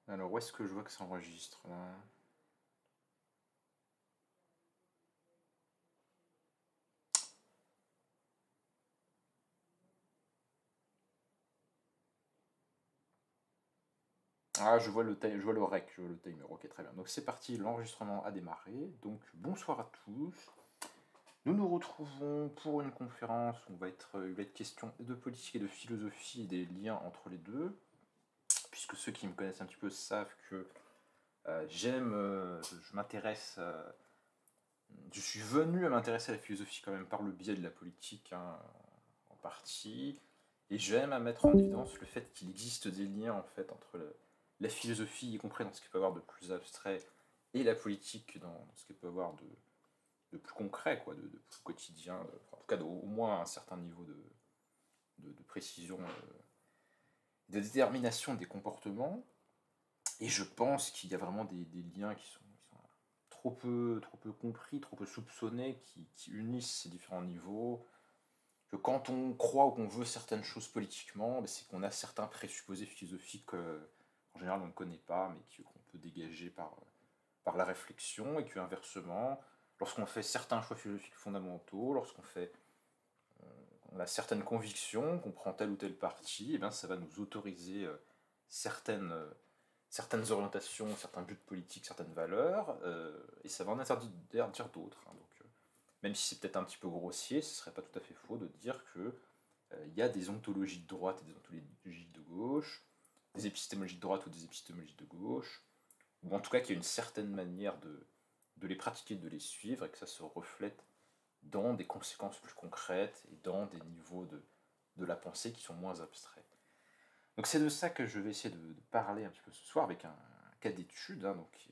Alors, où est-ce que je vois que ça enregistre là? Ah, je vois le rec, je vois le timer. Ok, très bien. Donc c'est parti, l'enregistrement a démarré. Donc bonsoir à tous. Nous nous retrouvons pour une conférence où il va être question de politique et de philosophie et des liens entre les deux. Puisque ceux qui me connaissent un petit peu savent que je m'intéresse, je suis venu à m'intéresser à la philosophie quand même par le biais de la politique, hein, en partie. Et j'aime à mettre en évidence le fait qu'il existe des liens en fait entre la philosophie, y compris dans ce qu'il peut y avoir de plus abstrait, et la politique dans ce qu'il peut y avoir de plus concret, quoi, de plus quotidien, en tout cas au moins un certain niveau de précision, de détermination des comportements. Et je pense qu'il y a vraiment des liens qui sont trop peu compris, trop peu soupçonnés, qui unissent ces différents niveaux. Que quand on croit ou qu'on veut certaines choses politiquement, ben, c'est qu'on a certains présupposés philosophiques qu'en général on ne connaît pas, mais qu'on peut dégager par la réflexion, et que inversement, lorsqu'on fait certains choix philosophiques fondamentaux, on a certaines convictions, qu'on prend tel ou tel parti, et bien ça va nous autoriser certaines, euh, certaines orientations, certains buts politiques, certaines valeurs, et ça va en interdire d'autres, hein. Donc, même si c'est peut-être un petit peu grossier, ce serait pas tout à fait faux de dire que il y a des ontologies de droite et des ontologies de gauche, des épistémologies de droite ou des épistémologies de gauche, ou en tout cas qu'il y a une certaine manière de les pratiquer, de les suivre, et que ça se reflète dans des conséquences plus concrètes et dans des niveaux de la pensée qui sont moins abstraits. Donc c'est de ça que je vais essayer de parler un petit peu ce soir avec un cas d'étude, hein, donc, qui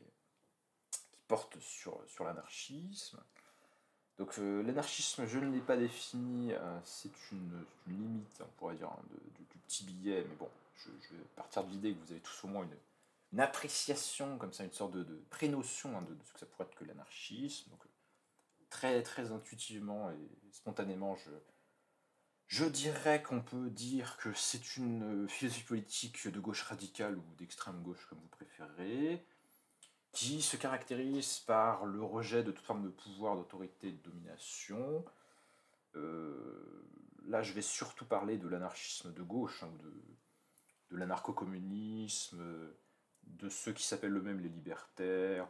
porte sur l'anarchisme. Donc l'anarchisme, je ne l'ai pas défini, c'est une limite, on pourrait dire, hein, du petit billet, mais bon, je vais partir de l'idée que vous avez tous au moins une appréciation, comme ça, une sorte de pré-notion, hein, de ce que ça pourrait être que l'anarchisme. Donc très, très intuitivement et spontanément, je dirais qu'on peut dire que c'est une philosophie politique de gauche radicale ou d'extrême gauche, comme vous préférez, qui se caractérise par le rejet de toute forme de pouvoir, d'autorité, de domination. Là, je vais surtout parler de l'anarchisme de gauche, hein, de l'anarcho-communisme, de ceux qui s'appellent eux-mêmes les libertaires.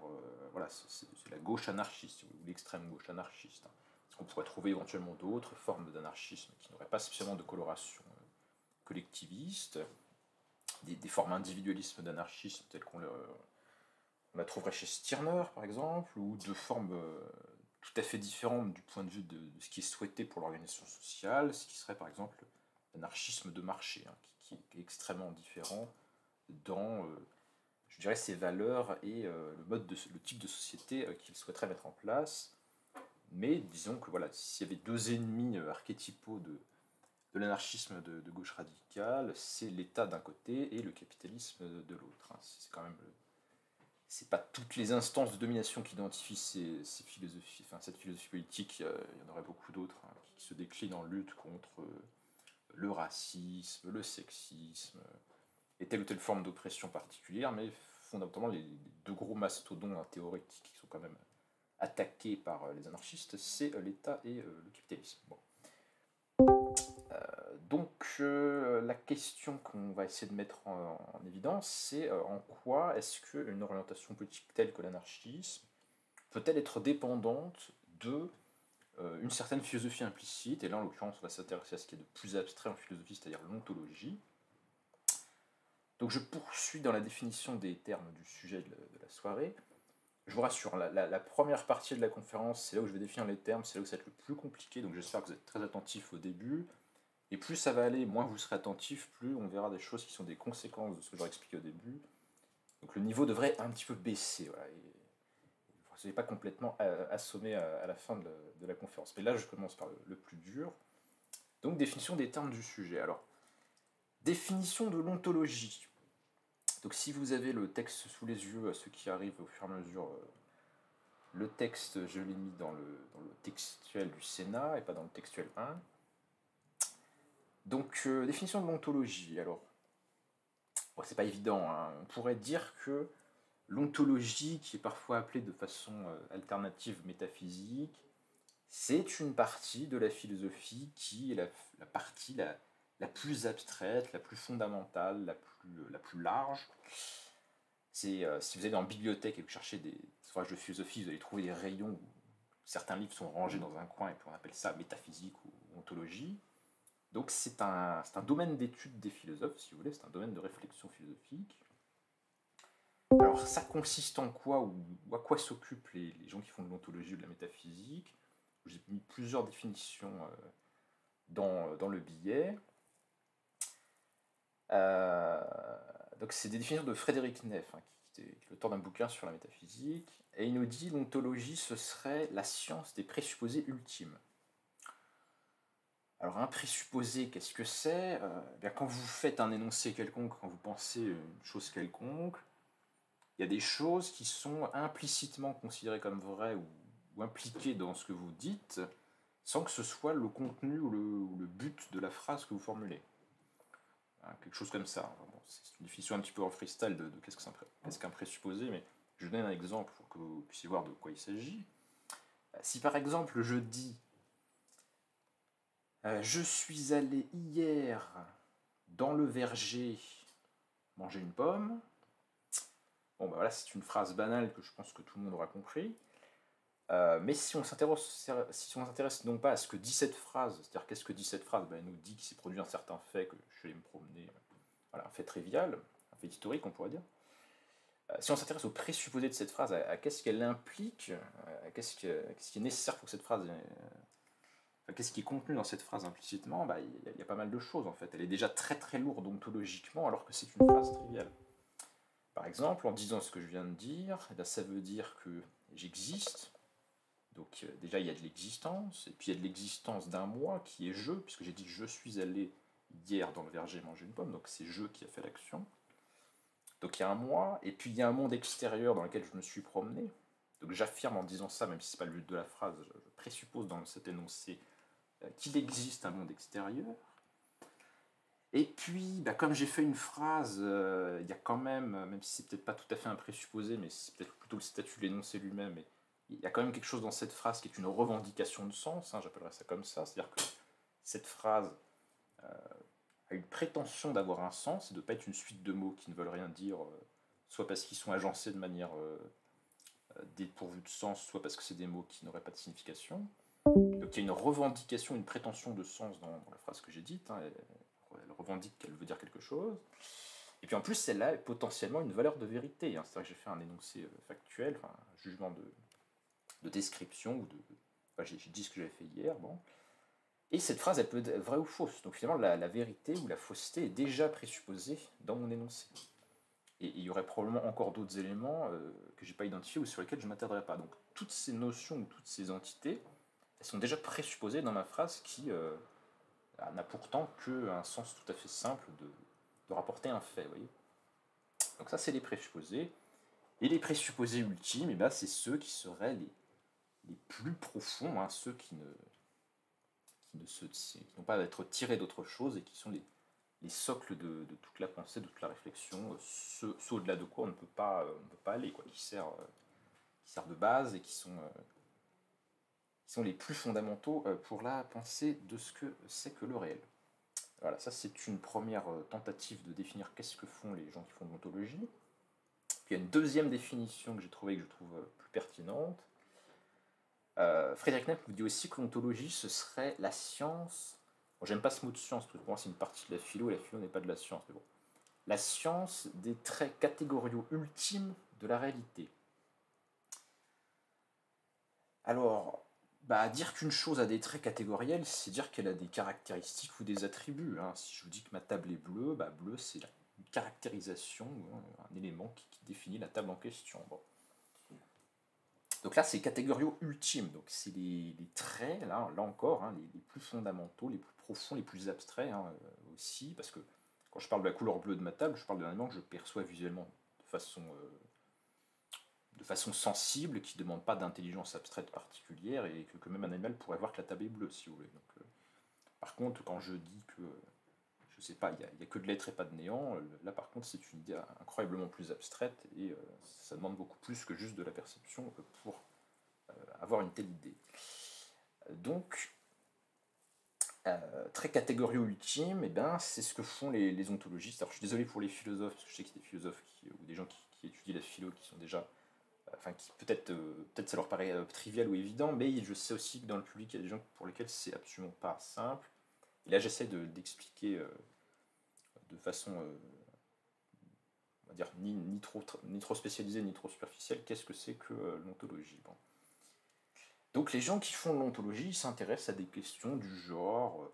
Voilà, c'est la gauche anarchiste, ou l'extrême gauche anarchiste, hein. Parce qu'on pourrait trouver éventuellement d'autres formes d'anarchisme qui n'auraient pas spécialement de coloration collectiviste, des formes individualisme d'anarchisme telles on la trouverait chez Stirner, par exemple, ou de formes tout à fait différentes du point de vue de ce qui est souhaité pour l'organisation sociale, ce qui serait par exemple l'anarchisme de marché, hein, qui est extrêmement différent dans, je dirais, ses valeurs et le type de société qu'il souhaiterait mettre en place. Mais disons que voilà, s'il y avait deux ennemis archétypaux de l'anarchisme de gauche radicale, c'est l'État d'un côté et le capitalisme de l'autre, hein. C'est quand même c'est pas toutes les instances de domination qui identifient ces philosophies, enfin cette philosophie politique, il y en aurait beaucoup d'autres, hein, qui se déclinent en lutte contre le racisme, le sexisme, et telle ou telle forme d'oppression particulière, mais fondamentalement les deux gros mastodons, hein, théoriques qui sont quand même attaqués par les anarchistes, c'est l'État et le capitalisme. Bon. Donc la question qu'on va essayer de mettre en évidence, c'est en quoi est-ce qu'une orientation politique telle que l'anarchisme peut-elle être dépendante de une certaine philosophie implicite, et là en l'occurrence on va s'intéresser à ce qui est de plus abstrait en philosophie, c'est-à-dire l'ontologie. Donc je poursuis dans la définition des termes du sujet de la soirée. Je vous rassure, la première partie de la conférence, c'est là où je vais définir les termes, c'est là où ça va être le plus compliqué, donc j'espère que vous êtes très attentifs au début. Et plus ça va aller, moins vous serez attentif, plus on verra des choses qui sont des conséquences de ce que j'aurais expliqué au début. Donc le niveau devrait un petit peu baisser, voilà. Et vous ne soyez pas complètement assommé à la fin de la conférence. Mais là, je commence par le plus dur. Donc définition des termes du sujet. Alors, définition de l'ontologie. Donc si vous avez le texte sous les yeux, à ceux qui arrivent au fur et à mesure, le texte, je l'ai mis dans le textuel du Sénat et pas dans le textuel 1. Donc, définition de l'ontologie. Alors, Bon, c'est pas évident, hein. On pourrait dire que l'ontologie, qui est parfois appelée de façon alternative métaphysique, c'est une partie de la philosophie qui est la partie la plus abstraite, la plus fondamentale, la plus large. Si vous allez en bibliothèque et que vous cherchez des ouvrages de philosophie, vous allez trouver des rayons où certains livres sont rangés dans un coin et puis on appelle ça métaphysique ou ontologie. Donc c'est un domaine d'étude des philosophes, si vous voulez, c'est un domaine de réflexion philosophique. Alors ça consiste en quoi, ou à quoi s'occupent les gens qui font de l'ontologie ou de la métaphysique? J'ai mis plusieurs définitions dans le billet. Donc c'est des définitions de Frédéric Neff, hein, qui est l'auteur d'un bouquin sur la métaphysique, et il nous dit l'ontologie ce serait la science des présupposés ultimes. Alors un présupposé, qu'est-ce que c'est? Bien, quand vous faites un énoncé quelconque, quand vous pensez une chose quelconque, il y a des choses qui sont implicitement considérées comme vraies ou impliquées dans ce que vous dites, sans que ce soit le contenu ou le but de la phrase que vous formulez. Quelque chose comme ça. Bon, c'est une définition un petit peu en freestyle de qu'est-ce qu'un présupposé, mais je donne un exemple pour que vous puissiez voir de quoi il s'agit. Si par exemple je dis je suis allé hier dans le verger manger une pomme. Bon, ben voilà, c'est une phrase banale que je pense que tout le monde aura compris. Mais si on s'intéresse non pas à ce que dit cette phrase, c'est-à-dire qu'est-ce que dit cette phrase, ben, elle nous dit qu'il s'est produit un certain fait, que je suis allé me promener, voilà, un fait trivial, un fait historique, on pourrait dire. Si on s'intéresse au présupposé de cette phrase, à qu'est-ce qu'elle implique, qu'est-ce qui est nécessaire pour que cette phrase qu'est-ce qui est contenu dans cette phrase implicitement? Bah, y a pas mal de choses en fait. Elle est déjà très très lourde ontologiquement alors que c'est une phrase triviale. Par exemple, en disant ce que je viens de dire, eh bien, ça veut dire que j'existe. Donc déjà il y a de l'existence, et puis il y a de l'existence d'un moi qui est je, puisque j'ai dit je suis allé hier dans le verger manger une pomme, donc c'est je qui a fait l'action. Donc il y a un moi, et puis il y a un monde extérieur dans lequel je me suis promené. Donc j'affirme en disant ça, même si ce n'est pas le but de la phrase, je présuppose dans cet énoncé qu'il existe un monde extérieur. Et puis, bah, comme j'ai fait une phrase, il y a quand même si c'est peut-être pas tout à fait un présupposé, mais c'est peut-être plutôt le statut de l'énoncé lui-même, mais il y a quand même quelque chose dans cette phrase qui est une revendication de sens, hein, j'appellerais ça comme ça, c'est-à-dire que cette phrase a une prétention d'avoir un sens et de ne pas être une suite de mots qui ne veulent rien dire, soit parce qu'ils sont agencés de manière dépourvue de sens, soit parce que c'est des mots qui n'auraient pas de signification. Donc il y a une revendication, une prétention de sens dans la phrase que j'ai dite, hein, elle revendique qu'elle veut dire quelque chose. Et puis en plus, celle-là a potentiellement une valeur de vérité, hein. C'est-à-dire que j'ai fait un énoncé factuel, enfin, un jugement de description, ou de. Enfin, j'ai dit ce que j'avais fait hier, bon. Et cette phrase, elle peut être vraie ou fausse. Donc finalement, la vérité ou la fausseté est déjà présupposée dans mon énoncé. Et il y aurait probablement encore d'autres éléments que je n'ai pas identifiés ou sur lesquels je ne m'attarderai pas. Donc toutes ces notions ou toutes ces entités, elles sont déjà présupposées dans ma phrase qui n'a pourtant qu'un sens tout à fait simple de rapporter un fait. Vous voyez. Donc ça, c'est les présupposés. Et les présupposés ultimes, eh ben, c'est ceux qui seraient les plus profonds, hein, ceux qui n'ont pas à être tirés d'autre chose et qui sont les socles de toute la pensée, de toute la réflexion, ceux au-delà de quoi on ne peut pas aller, quoi, qui servent de base et qui sont les plus fondamentaux pour la pensée de ce que c'est que le réel. Voilà, ça c'est une première tentative de définir qu'est-ce que font les gens qui font de l'ontologie. Puis il y a une deuxième définition que j'ai trouvée, que je trouve plus pertinente. Frédéric Neff vous dit aussi que l'ontologie, ce serait la science. Bon, j'aime pas ce mot de science, parce que pour moi c'est une partie de la philo, et la philo n'est pas de la science, mais bon. La science des traits catégoriaux ultimes de la réalité. Alors, bah, dire qu'une chose a des traits catégoriels, c'est dire qu'elle a des caractéristiques ou des attributs, hein. Si je vous dis que ma table est bleue, bah, bleu c'est une caractérisation, un élément qui définit la table en question. Bon. Donc là, c'est catégoriaux ultimes, donc c'est les traits, là encore, hein, les plus fondamentaux, les plus profonds, les plus abstraits, hein, aussi, parce que quand je parle de la couleur bleue de ma table, je parle d'un élément que je perçois visuellement de façon sensible, qui ne demande pas d'intelligence abstraite particulière, et que même un animal pourrait voir que la table est bleue, si vous voulez. Donc, par contre, quand je dis que, je c'est pas, il y a que de l'être et pas de néant. Là, par contre, c'est une idée incroyablement plus abstraite et ça demande beaucoup plus que juste de la perception pour avoir une telle idée. Donc, très catégorie ultime, et ben, c'est ce que font les ontologistes. Alors, je suis désolé pour les philosophes, parce que je sais qu'il y a des philosophes ou des gens qui étudient la philo qui sont déjà enfin qui peut-être ça leur paraît trivial ou évident, mais je sais aussi que dans le public, il y a des gens pour lesquels c'est absolument pas simple. Et là, j'essaie d'expliquer de façon, on va dire, ni trop spécialisée, ni trop superficielle, qu'est-ce que c'est que l'ontologie. Bon. Donc les gens qui font de l'ontologie s'intéressent à des questions du genre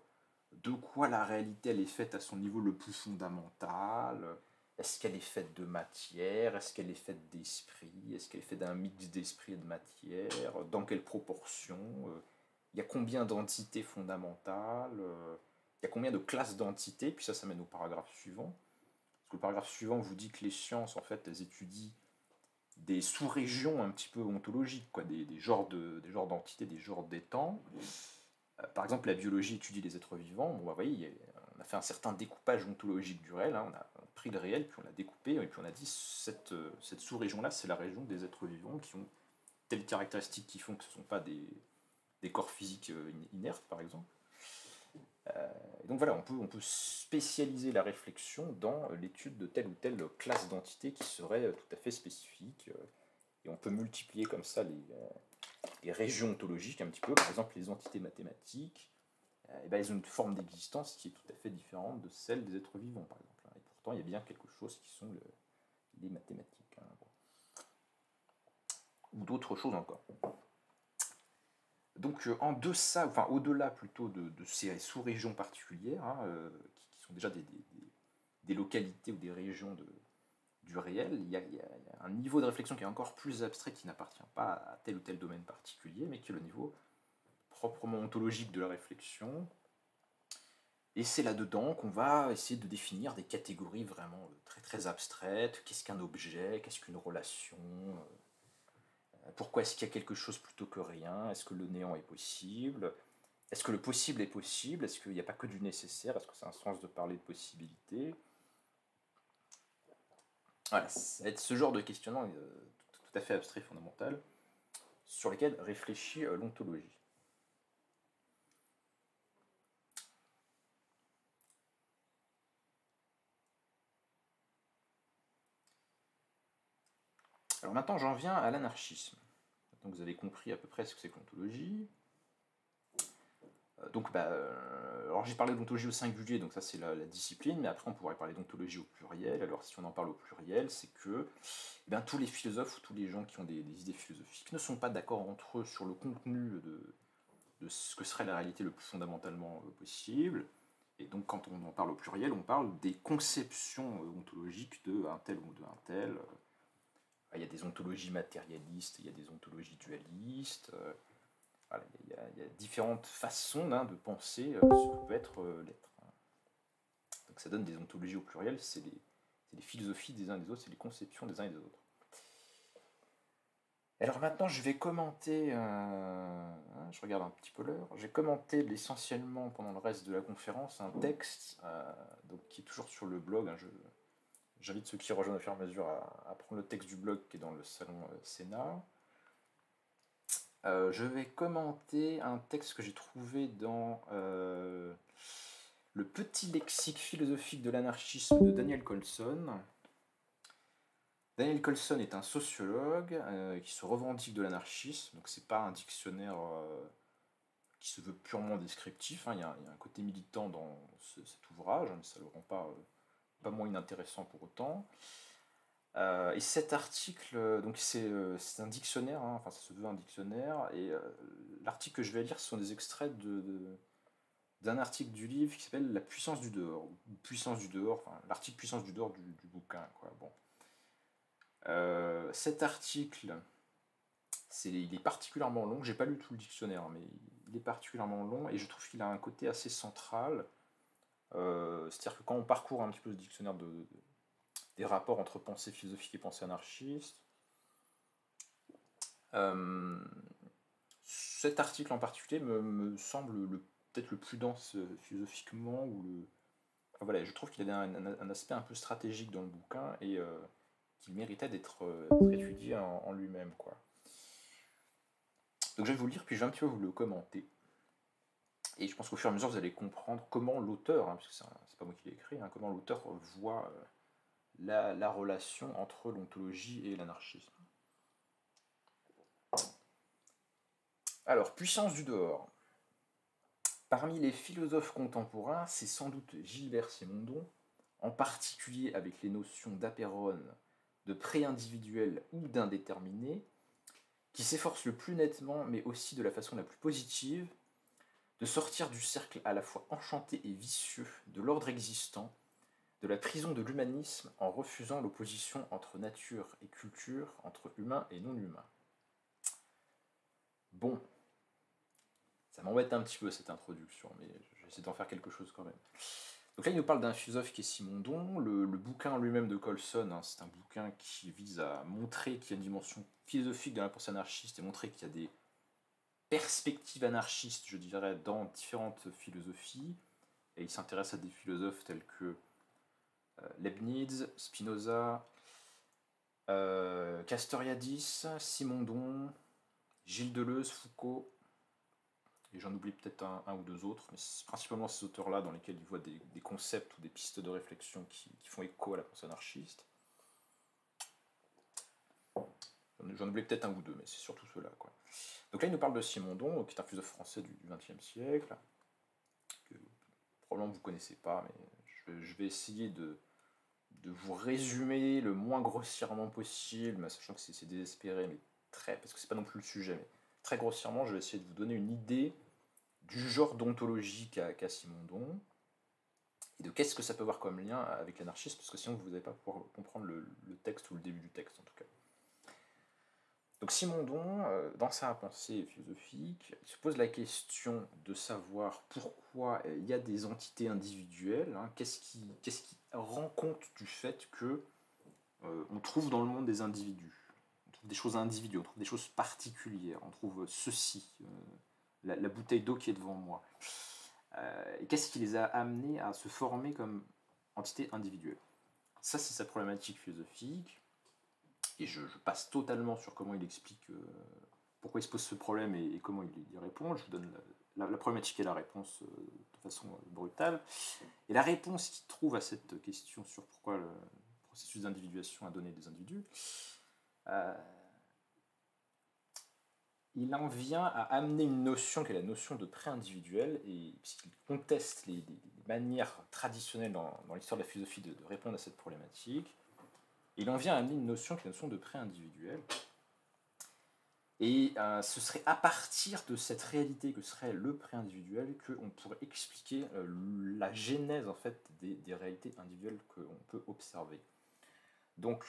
de quoi la réalité elle est faite à son niveau le plus fondamental, est-ce qu'elle est faite de matière, est-ce qu'elle est faite d'esprit, est-ce qu'elle est faite d'un mix d'esprit et de matière, dans quelle proportion, il y a combien d'entités fondamentales, il y a combien de classes d'entités, puis ça mène au paragraphe suivant. Parce que le paragraphe suivant vous dit que les sciences, en fait, elles étudient des sous-régions un petit peu ontologiques, quoi, des genres d'entités, des genres d'étangs. Par exemple, la biologie étudie les êtres vivants. Bon, bah, vous voyez, on a fait un certain découpage ontologique du réel. Hein. On a pris le réel, puis on l'a découpé, et puis on a dit cette sous-région-là, c'est la région des êtres vivants qui ont telles caractéristiques qui font que ce ne sont pas des corps physiques inertes, par exemple. Et donc voilà, on peut spécialiser la réflexion dans l'étude de telle ou telle classe d'entités qui serait tout à fait spécifique. Et on peut multiplier comme ça les régions ontologiques un petit peu. Par exemple, les entités mathématiques, et ben, elles ont une forme d'existence qui est tout à fait différente de celle des êtres vivants, par exemple. Et pourtant, il y a bien quelque chose qui sont les mathématiques. Hein, bon. Ou d'autres choses encore. Donc en deçà, enfin au-delà plutôt de ces sous-régions particulières, hein, qui sont déjà des localités ou des régions du réel, il y a un niveau de réflexion qui est encore plus abstrait, qui n'appartient pas à tel ou tel domaine particulier, mais qui est le niveau proprement ontologique de la réflexion. Et c'est là-dedans qu'on va essayer de définir des catégories vraiment très très abstraites. Qu'est-ce qu'un objet? Qu'est-ce qu'une relation? Pourquoi est-ce qu'il y a quelque chose plutôt que rien? Est-ce que le néant est possible? Est-ce que le possible est possible? Est-ce qu'il n'y a pas que du nécessaire? Est-ce que c'est un sens de parler de possibilité? Voilà, ça va être ce genre de questionnement tout à fait abstrait, fondamental, sur lesquels réfléchit l'ontologie. Alors maintenant, j'en viens à l'anarchisme. Donc vous avez compris à peu près ce que c'est que l'ontologie. Donc, alors j'ai parlé d'ontologie au singulier, donc ça c'est la discipline, mais après on pourrait parler d'ontologie au pluriel. Alors si on en parle au pluriel, c'est que tous les philosophes ou tous les gens qui ont des idées philosophiques ne sont pas d'accord entre eux sur le contenu de ce que serait la réalité le plus fondamentalement possible. Et donc quand on en parle au pluriel, on parle des conceptions ontologiques de un tel ou de un tel. Il y a des ontologies matérialistes, il y a des ontologies dualistes. Voilà, il y a différentes façons de penser ce que peut être l'être. Donc ça donne des ontologies au pluriel, c'est les philosophies des uns et des autres, c'est les conceptions des uns et des autres. Alors maintenant, je vais commenter, je regarde un petit peu l'heure, j'ai commenté essentiellement pendant le reste de la conférence un texte donc, qui est toujours sur le blog. J'invite ceux qui rejoignent au fur et à mesure à prendre le texte du blog qui est dans le salon Sénat. Je vais commenter un texte que j'ai trouvé dans le petit lexique philosophique de l'anarchisme de Daniel Colson. Daniel Colson est un sociologue qui se revendique de l'anarchisme, donc c'est pas un dictionnaire qui se veut purement descriptif, hein. Il y a un côté militant dans cet ouvrage, mais ça ne le rend pas moins inintéressant pour autant. Et cet article, donc c'est un dictionnaire, hein, enfin ça se veut un dictionnaire, et l'article que je vais lire, ce sont des extraits d'un article du livre qui s'appelle La puissance du dehors, ou Puissance du dehors, enfin l'article Puissance du dehors du bouquin, quoi. Bon. Cet article, il est particulièrement long, j'ai pas lu tout le dictionnaire, mais il est particulièrement long, et je trouve qu'il a un côté assez central, c'est-à-dire que quand on parcourt un petit peu le dictionnaire des rapports entre pensée philosophique et pensée anarchiste, cet article en particulier me semble peut-être le plus dense philosophiquement, ou voilà, je trouve qu'il avait un aspect un peu stratégique dans le bouquin et qu'il méritait d'être étudié en lui-même, quoi. Donc je vais vous le lire, puis je vais un petit peu vous le commenter. Et je pense qu'au fur et à mesure, vous allez comprendre comment l'auteur, hein, parce que c'est pas moi qui l'ai écrit, hein, comment l'auteur voit la relation entre l'ontologie et l'anarchisme. Alors, puissance du dehors. Parmi les philosophes contemporains, c'est sans doute Gilbert Simondon, en particulier avec les notions d'apérone, de pré-individuel ou d'indéterminé, qui s'efforce le plus nettement, mais aussi de la façon la plus positive, de sortir du cercle à la fois enchanté et vicieux de l'ordre existant, de la prison de l'humanisme en refusant l'opposition entre nature et culture, entre humain et non-humain. Bon, ça m'embête un petit peu cette introduction, mais je vais essayer d'en faire quelque chose quand même. Donc là, il nous parle d'un philosophe qui est Simondon. Le bouquin lui-même de Colson, hein, c'est un bouquin qui vise à montrer qu'il y a une dimension philosophique dans la pensée anarchiste et montrer qu'il y a des perspectives anarchistes, je dirais, dans différentes philosophies. Et il s'intéresse à des philosophes tels que Leibniz, Spinoza, Castoriadis, Simondon, Gilles Deleuze, Foucault, et j'en oublie peut-être un ou deux autres, mais c'est principalement ces auteurs-là dans lesquels il voit des concepts ou des pistes de réflexion qui font écho à la pensée anarchiste. J'en oublie peut-être un ou deux, mais c'est surtout ceux-là, quoi. Donc là, il nous parle de Simondon, qui est un philosophe français du XXe siècle, que probablement vous ne connaissez pas, mais je vais essayer de vous résumer le moins grossièrement possible, sachant que c'est désespéré, mais parce que c'est pas non plus le sujet, mais très grossièrement, je vais essayer de vous donner une idée du genre d'ontologie qu'a Simondon, et de qu'est-ce que ça peut avoir comme lien avec l'anarchisme, parce que sinon vous n'allez pas pouvoir comprendre le texte ou le début du texte en tout cas. Donc Simondon, dans sa pensée philosophique, il se pose la question de savoir pourquoi il y a des entités individuelles, hein, qu'est-ce qui rend compte du fait que on trouve dans le monde des individus, on trouve des choses individuelles, on trouve des choses particulières, on trouve ceci, la bouteille d'eau qui est devant moi. Et qu'est-ce qui les a amenés à se former comme entité individuelle? Ça, c'est sa problématique philosophique. Et je passe totalement sur comment il explique pourquoi il se pose ce problème et comment il y répond. Je vous donne la problématique et la réponse de façon brutale. Et la réponse qu'il trouve à cette question sur pourquoi le processus d'individuation a donné des individus, il en vient à amener une notion qui est la notion de pré-individuel, et puisqu'il conteste les manières traditionnelles dans l'histoire de la philosophie de répondre à cette problématique, il en vient à amener une notion qui est la notion de pré-individuel. Et ce serait à partir de cette réalité que serait le pré-individuel qu'on pourrait expliquer la genèse en fait des réalités individuelles qu'on peut observer. Donc,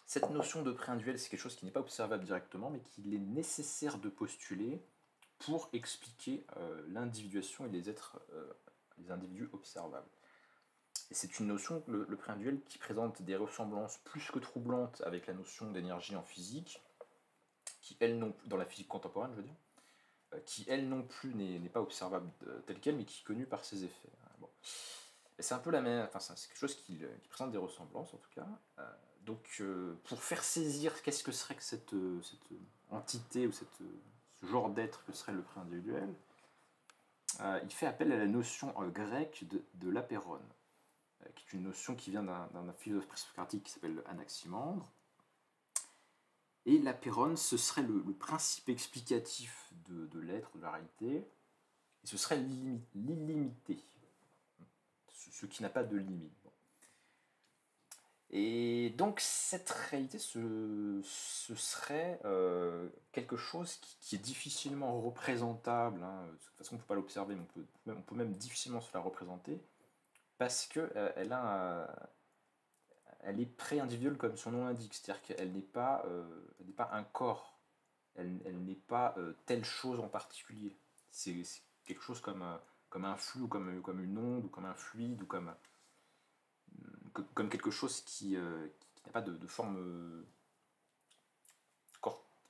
cette notion de pré-individuel, c'est quelque chose qui n'est pas observable directement, mais qu'il est nécessaire de postuler pour expliquer l'individuation et les individus observables. Et c'est une notion, le pré-individuel, qui présente des ressemblances plus que troublantes avec la notion d'énergie en physique, qui, elle, non, dans la physique contemporaine, je veux dire, qui, elle non plus, n'est pas observable telle qu'elle, mais qui est connue par ses effets. Bon. Et c'est un peu la même, enfin, c'est quelque chose qui présente des ressemblances, en tout cas. Donc, pour faire saisir qu'est-ce que serait que cette entité ou ce genre d'être que serait le pré-individuel, il fait appel à la notion grecque de l'apérone, qui est une notion qui vient d'un philosophe présocratique qui s'appelle Anaximandre. Et l'apérone, ce serait le principe explicatif de l'être, de la réalité, et ce serait l'illimité, ce qui n'a pas de limite. Bon. Et donc cette réalité, ce serait quelque chose qui est difficilement représentable, hein. De toute façon on ne peut pas l'observer, mais on peut même difficilement se la représenter, parce qu'elle elle est pré-individuelle comme son nom l'indique, c'est-à-dire qu'elle n'est pas un corps, elle n'est pas telle chose en particulier. C'est quelque chose comme un flux, ou comme une onde, ou comme un fluide, ou comme quelque chose qui n'a pas de forme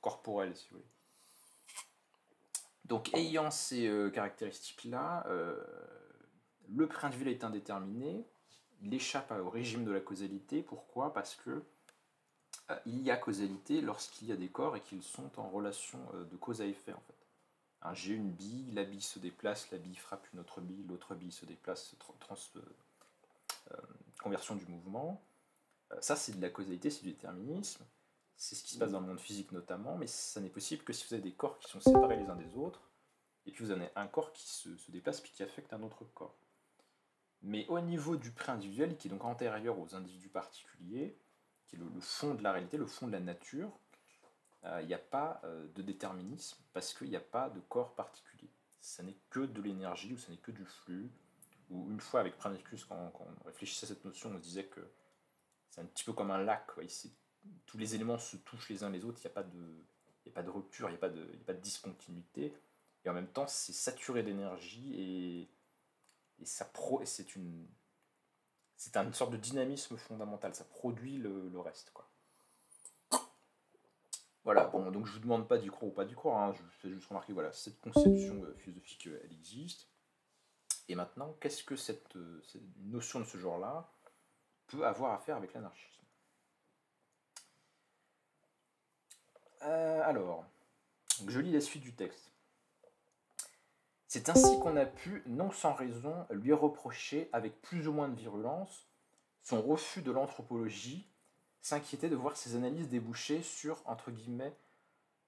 corporelle, si vous voulez. Donc, ayant ces caractéristiques-là, le prix individuel est indéterminé, il échappe au régime de la causalité. Pourquoi? Parce que il y a causalité lorsqu'il y a des corps et qu'ils sont en relation de cause à effet, en fait. J'ai une bille, la bille se déplace, la bille frappe une autre bille, l'autre bille se déplace, conversion du mouvement. Ça, c'est de la causalité, c'est du déterminisme. C'est ce qui se passe dans le monde physique notamment, mais ça n'est possible que si vous avez des corps qui sont séparés les uns des autres, et puis vous avez un corps qui se déplace puis qui affecte un autre corps. Mais au niveau du pré individuel, qui est donc antérieur aux individus particuliers, qui est le fond de la réalité, le fond de la nature, il n'y a pas de déterminisme parce qu'il n'y a pas de corps particulier. Ça n'est que de l'énergie ou ça n'est que du flux. Ou une fois avec Prandtl, quand on réfléchissait à cette notion, on se disait que c'est un petit peu comme un lac. Quoi. Ici, tous les éléments se touchent les uns les autres, il n'y a pas de rupture, il n'y a pas de discontinuité. Et en même temps, c'est saturé d'énergie et c'est une sorte de dynamisme fondamental. Ça produit le reste. Quoi. Voilà, bon, donc je vous demande pas d'y croire ou pas d'y croire, je vous fais juste remarquer, voilà, cette conception philosophique, elle existe. Et maintenant, qu'est-ce que cette notion de ce genre-là peut avoir à faire avec l'anarchisme? Alors, donc je lis la suite du texte. C'est ainsi qu'on a pu, non sans raison, lui reprocher, avec plus ou moins de virulence, son refus de l'anthropologie, s'inquiéter de voir ses analyses déboucher sur, entre guillemets,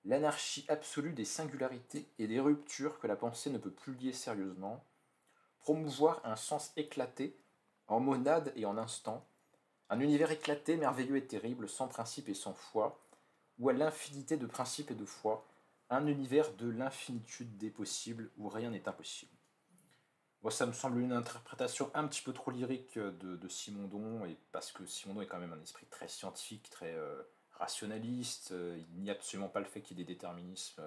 l'anarchie absolue des singularités et des ruptures que la pensée ne peut plus lier sérieusement, promouvoir un sens éclaté, en monade et en instant, un univers éclaté, merveilleux et terrible, sans principe et sans foi, ou à l'infinité de principes et de foi, un univers de l'infinitude des possibles où rien n'est impossible. Moi, ça me semble une interprétation un petit peu trop lyrique de Simondon, et parce que Simondon est quand même un esprit très scientifique, très rationaliste, il nie absolument pas le fait qu'il y ait des déterminismes,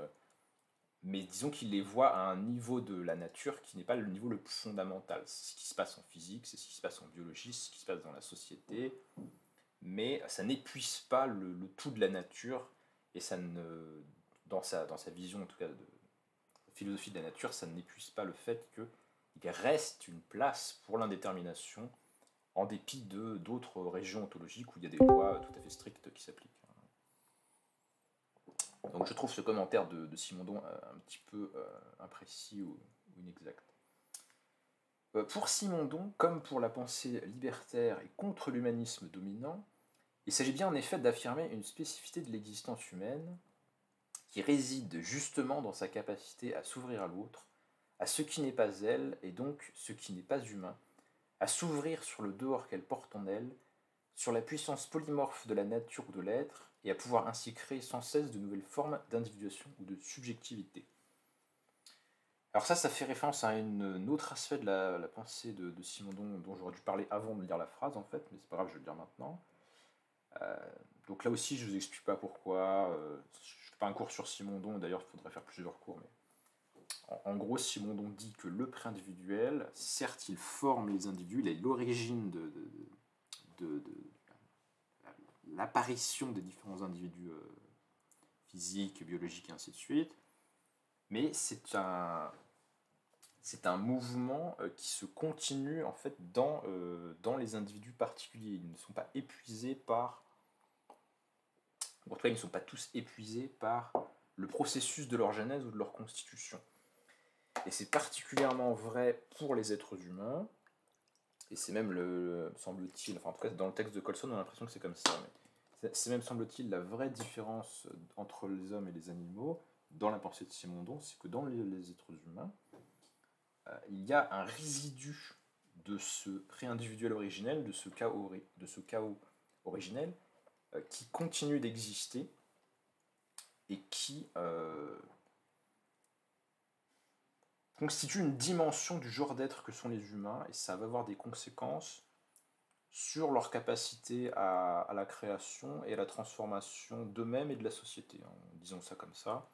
mais disons qu'il les voit à un niveau de la nature qui n'est pas le niveau le plus fondamental. C'est ce qui se passe en physique, c'est ce qui se passe en biologie, c'est ce qui se passe dans la société, mais ça n'épuise pas le tout de la nature, et ça ne, dans sa vision en tout cas de philosophie de la nature, ça n'épuise pas le fait qu'il reste une place pour l'indétermination en dépit d'autres régions ontologiques où il y a des lois tout à fait strictes qui s'appliquent. Donc je trouve ce commentaire de Simondon un petit peu imprécis ou inexact. Pour Simondon, comme pour la pensée libertaire et contre l'humanisme dominant, il s'agit bien en effet d'affirmer une spécificité de l'existence humaine qui réside justement dans sa capacité à s'ouvrir à l'autre, à ce qui n'est pas elle, et donc ce qui n'est pas humain, à s'ouvrir sur le dehors qu'elle porte en elle, sur la puissance polymorphe de la nature ou de l'être, et à pouvoir ainsi créer sans cesse de nouvelles formes d'individuation ou de subjectivité. Alors ça fait référence à un autre aspect de la pensée de Simondon dont j'aurais dû parler avant de lire la phrase en fait, mais c'est pas grave, je vais le dire maintenant. Donc là aussi, je ne vous explique pas pourquoi. Je ne fais pas un cours sur Simondon, d'ailleurs, il faudrait faire plusieurs cours. Mais en gros, Simondon dit que le pré-individuel, certes, il forme les individus, il est l'origine de l'apparition des différents individus physiques, biologiques et ainsi de suite, mais c'est un mouvement qui se continue en fait dans les individus particuliers. Ils ne sont pas épuisés par... En tout cas, ils ne sont pas tous épuisés par le processus de leur genèse ou de leur constitution. Et c'est particulièrement vrai pour les êtres humains, et c'est même, semble-t-il, enfin en tout cas dans le texte de Colson, on a l'impression que c'est comme ça, mais c'est même, semble-t-il, la vraie différence entre les hommes et les animaux, dans la pensée de Simondon, c'est que dans les êtres humains, il y a un résidu de ce pré-individuel originel, de ce chaos originel, qui continue d'exister et qui constitue une dimension du genre d'être que sont les humains, et ça va avoir des conséquences sur leur capacité à la création et à la transformation d'eux-mêmes et de la société, hein, disons ça comme ça.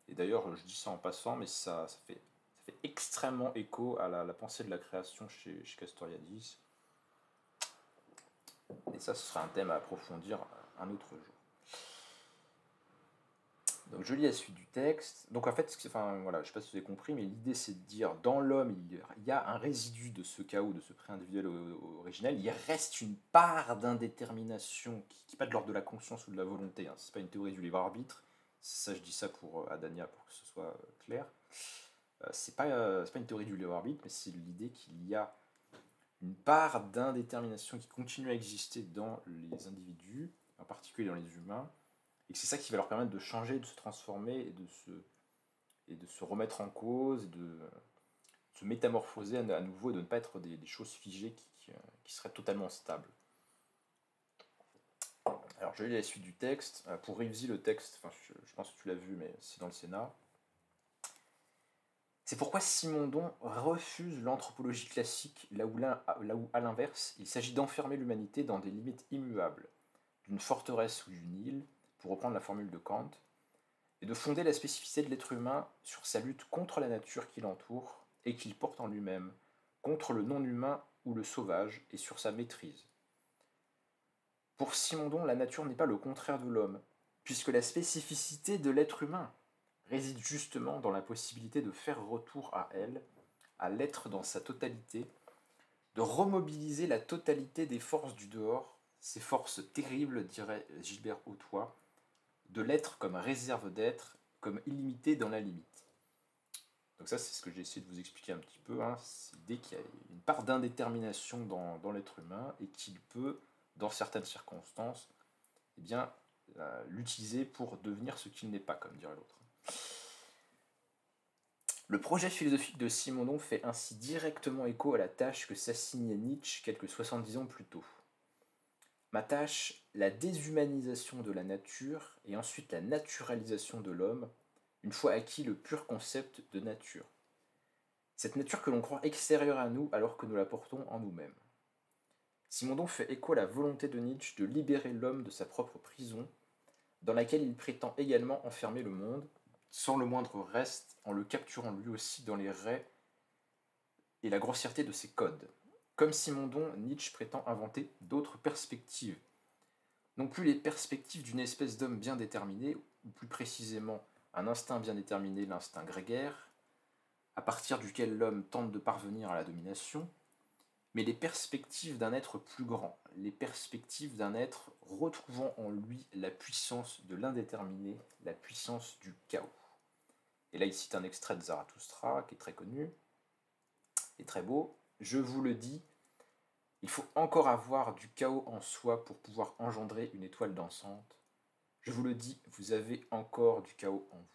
Et d'ailleurs, je dis ça en passant, mais ça fait extrêmement écho à la pensée de la création chez Castoriadis. Et ça, ce sera un thème à approfondir un autre jour. Donc je lis la suite du texte. Donc en fait, enfin, voilà, je ne sais pas si vous avez compris, mais l'idée c'est de dire, dans l'homme, il y a un résidu de ce chaos, de ce pré-individuel originel, il reste une part d'indétermination qui n'est pas de l'ordre de la conscience ou de la volonté, hein. Ce n'est pas une théorie du libre arbitre, ça je dis ça pour Adania pour que ce soit clair. C'est pas une théorie du libre arbitre, mais c'est l'idée qu'il y a une part d'indétermination qui continue à exister dans les individus, en particulier dans les humains, et que c'est ça qui va leur permettre de changer, de se transformer et de se remettre en cause, et de se métamorphoser à nouveau et de ne pas être des choses figées qui seraient totalement stables. Alors je lis la suite du texte. Pour réviser le texte, enfin, je pense que tu l'as vu, mais c'est dans le Sénat. C'est pourquoi Simondon refuse l'anthropologie classique, là où à l'inverse, il s'agit d'enfermer l'humanité dans des limites immuables, d'une forteresse ou d'une île, pour reprendre la formule de Kant, et de fonder la spécificité de l'être humain sur sa lutte contre la nature qui l'entoure et qu'il porte en lui-même, contre le non-humain ou le sauvage, et sur sa maîtrise. Pour Simondon, la nature n'est pas le contraire de l'homme, puisque la spécificité de l'être humain réside justement dans la possibilité de faire retour à elle, à l'être dans sa totalité, de remobiliser la totalité des forces du dehors, ces forces terribles, dirait Gilbert Hautois, de l'être comme réserve d'être, comme illimité dans la limite. Donc ça, c'est ce que j'ai essayé de vous expliquer un petit peu, hein. C'est l'idée qu'il y a une part d'indétermination dans l'être humain et qu'il peut, dans certaines circonstances, eh bien, l'utiliser pour devenir ce qu'il n'est pas, comme dirait l'autre. Le projet philosophique de Simondon fait ainsi directement écho à la tâche que s'assignait Nietzsche quelques 70 ans plus tôt. Ma tâche, la déshumanisation de la nature et ensuite la naturalisation de l'homme, une fois acquis le pur concept de nature. Cette nature que l'on croit extérieure à nous alors que nous la portons en nous-mêmes. Simondon fait écho à la volonté de Nietzsche de libérer l'homme de sa propre prison, dans laquelle il prétend également enfermer le monde, sans le moindre reste, en le capturant lui aussi dans les raies et la grossièreté de ses codes. Comme Simondon, Nietzsche prétend inventer d'autres perspectives. Non plus les perspectives d'une espèce d'homme bien déterminé, ou plus précisément un instinct bien déterminé, l'instinct grégaire, à partir duquel l'homme tente de parvenir à la domination, mais les perspectives d'un être plus grand, les perspectives d'un être retrouvant en lui la puissance de l'indéterminé, la puissance du chaos. Et là, il cite un extrait de Zarathustra, qui est très connu, et très beau. Je vous le dis, il faut encore avoir du chaos en soi pour pouvoir engendrer une étoile dansante. Je vous le dis, vous avez encore du chaos en vous.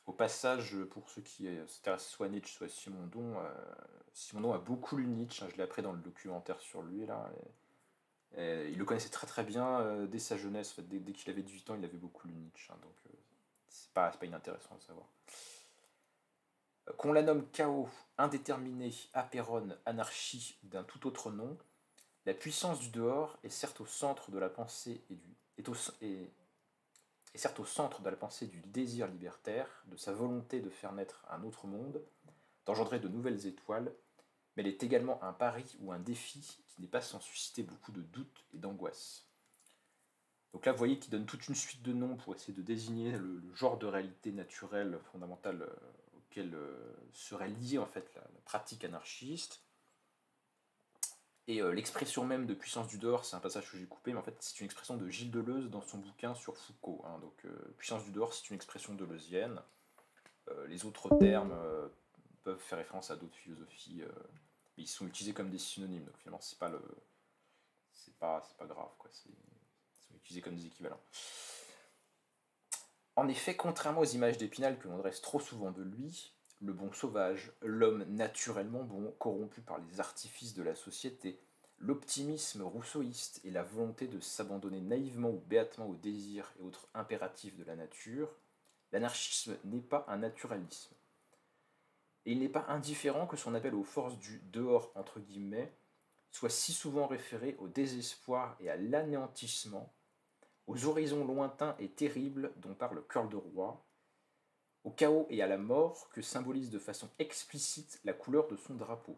Au passage, pour ceux qui s'intéressent soit à Nietzsche, soit à Simondon, Simondon a beaucoup lu Nietzsche, hein, je l'ai appris dans le documentaire sur lui, là. Il le connaissait très très bien dès sa jeunesse, en fait, dès qu'il avait 18 ans, il avait beaucoup lu Nietzsche, hein, donc c'est pas inintéressant de savoir. Qu'on la nomme chaos, indéterminé, apéron, anarchie ou d'un tout autre nom, la puissance du dehors est certes au centre de la pensée est certes au centre de la pensée du désir libertaire, de sa volonté de faire naître un autre monde, d'engendrer de nouvelles étoiles, mais elle est également un pari ou un défi qui n'est pas sans susciter beaucoup de doutes et d'angoisse. Donc là, vous voyez qu'il donne toute une suite de noms pour essayer de désigner le genre de réalité naturelle fondamentale auquel serait liée en fait la pratique anarchiste. Et l'expression même de puissance du dehors, c'est un passage que j'ai coupé, mais en fait c'est une expression de Gilles Deleuze dans son bouquin sur Foucault, hein. Donc puissance du dehors, c'est une expression deleuzienne. Les autres termes peuvent faire référence à d'autres philosophies, mais ils sont utilisés comme des synonymes, donc finalement c'est pas grave, quoi. Ils sont utilisés comme des équivalents. En effet, contrairement aux images d'Épinal que l'on dresse trop souvent de lui, le bon sauvage, l'homme naturellement bon, corrompu par les artifices de la société, l'optimisme rousseauiste et la volonté de s'abandonner naïvement ou béatement aux désirs et autres impératifs de la nature, l'anarchisme n'est pas un naturalisme. Et il n'est pas indifférent que son appel aux forces du dehors, entre guillemets, soit si souvent référé au désespoir et à l'anéantissement, aux horizons lointains et terribles dont parle Cœur de Roi, au chaos et à la mort que symbolise de façon explicite la couleur de son drapeau.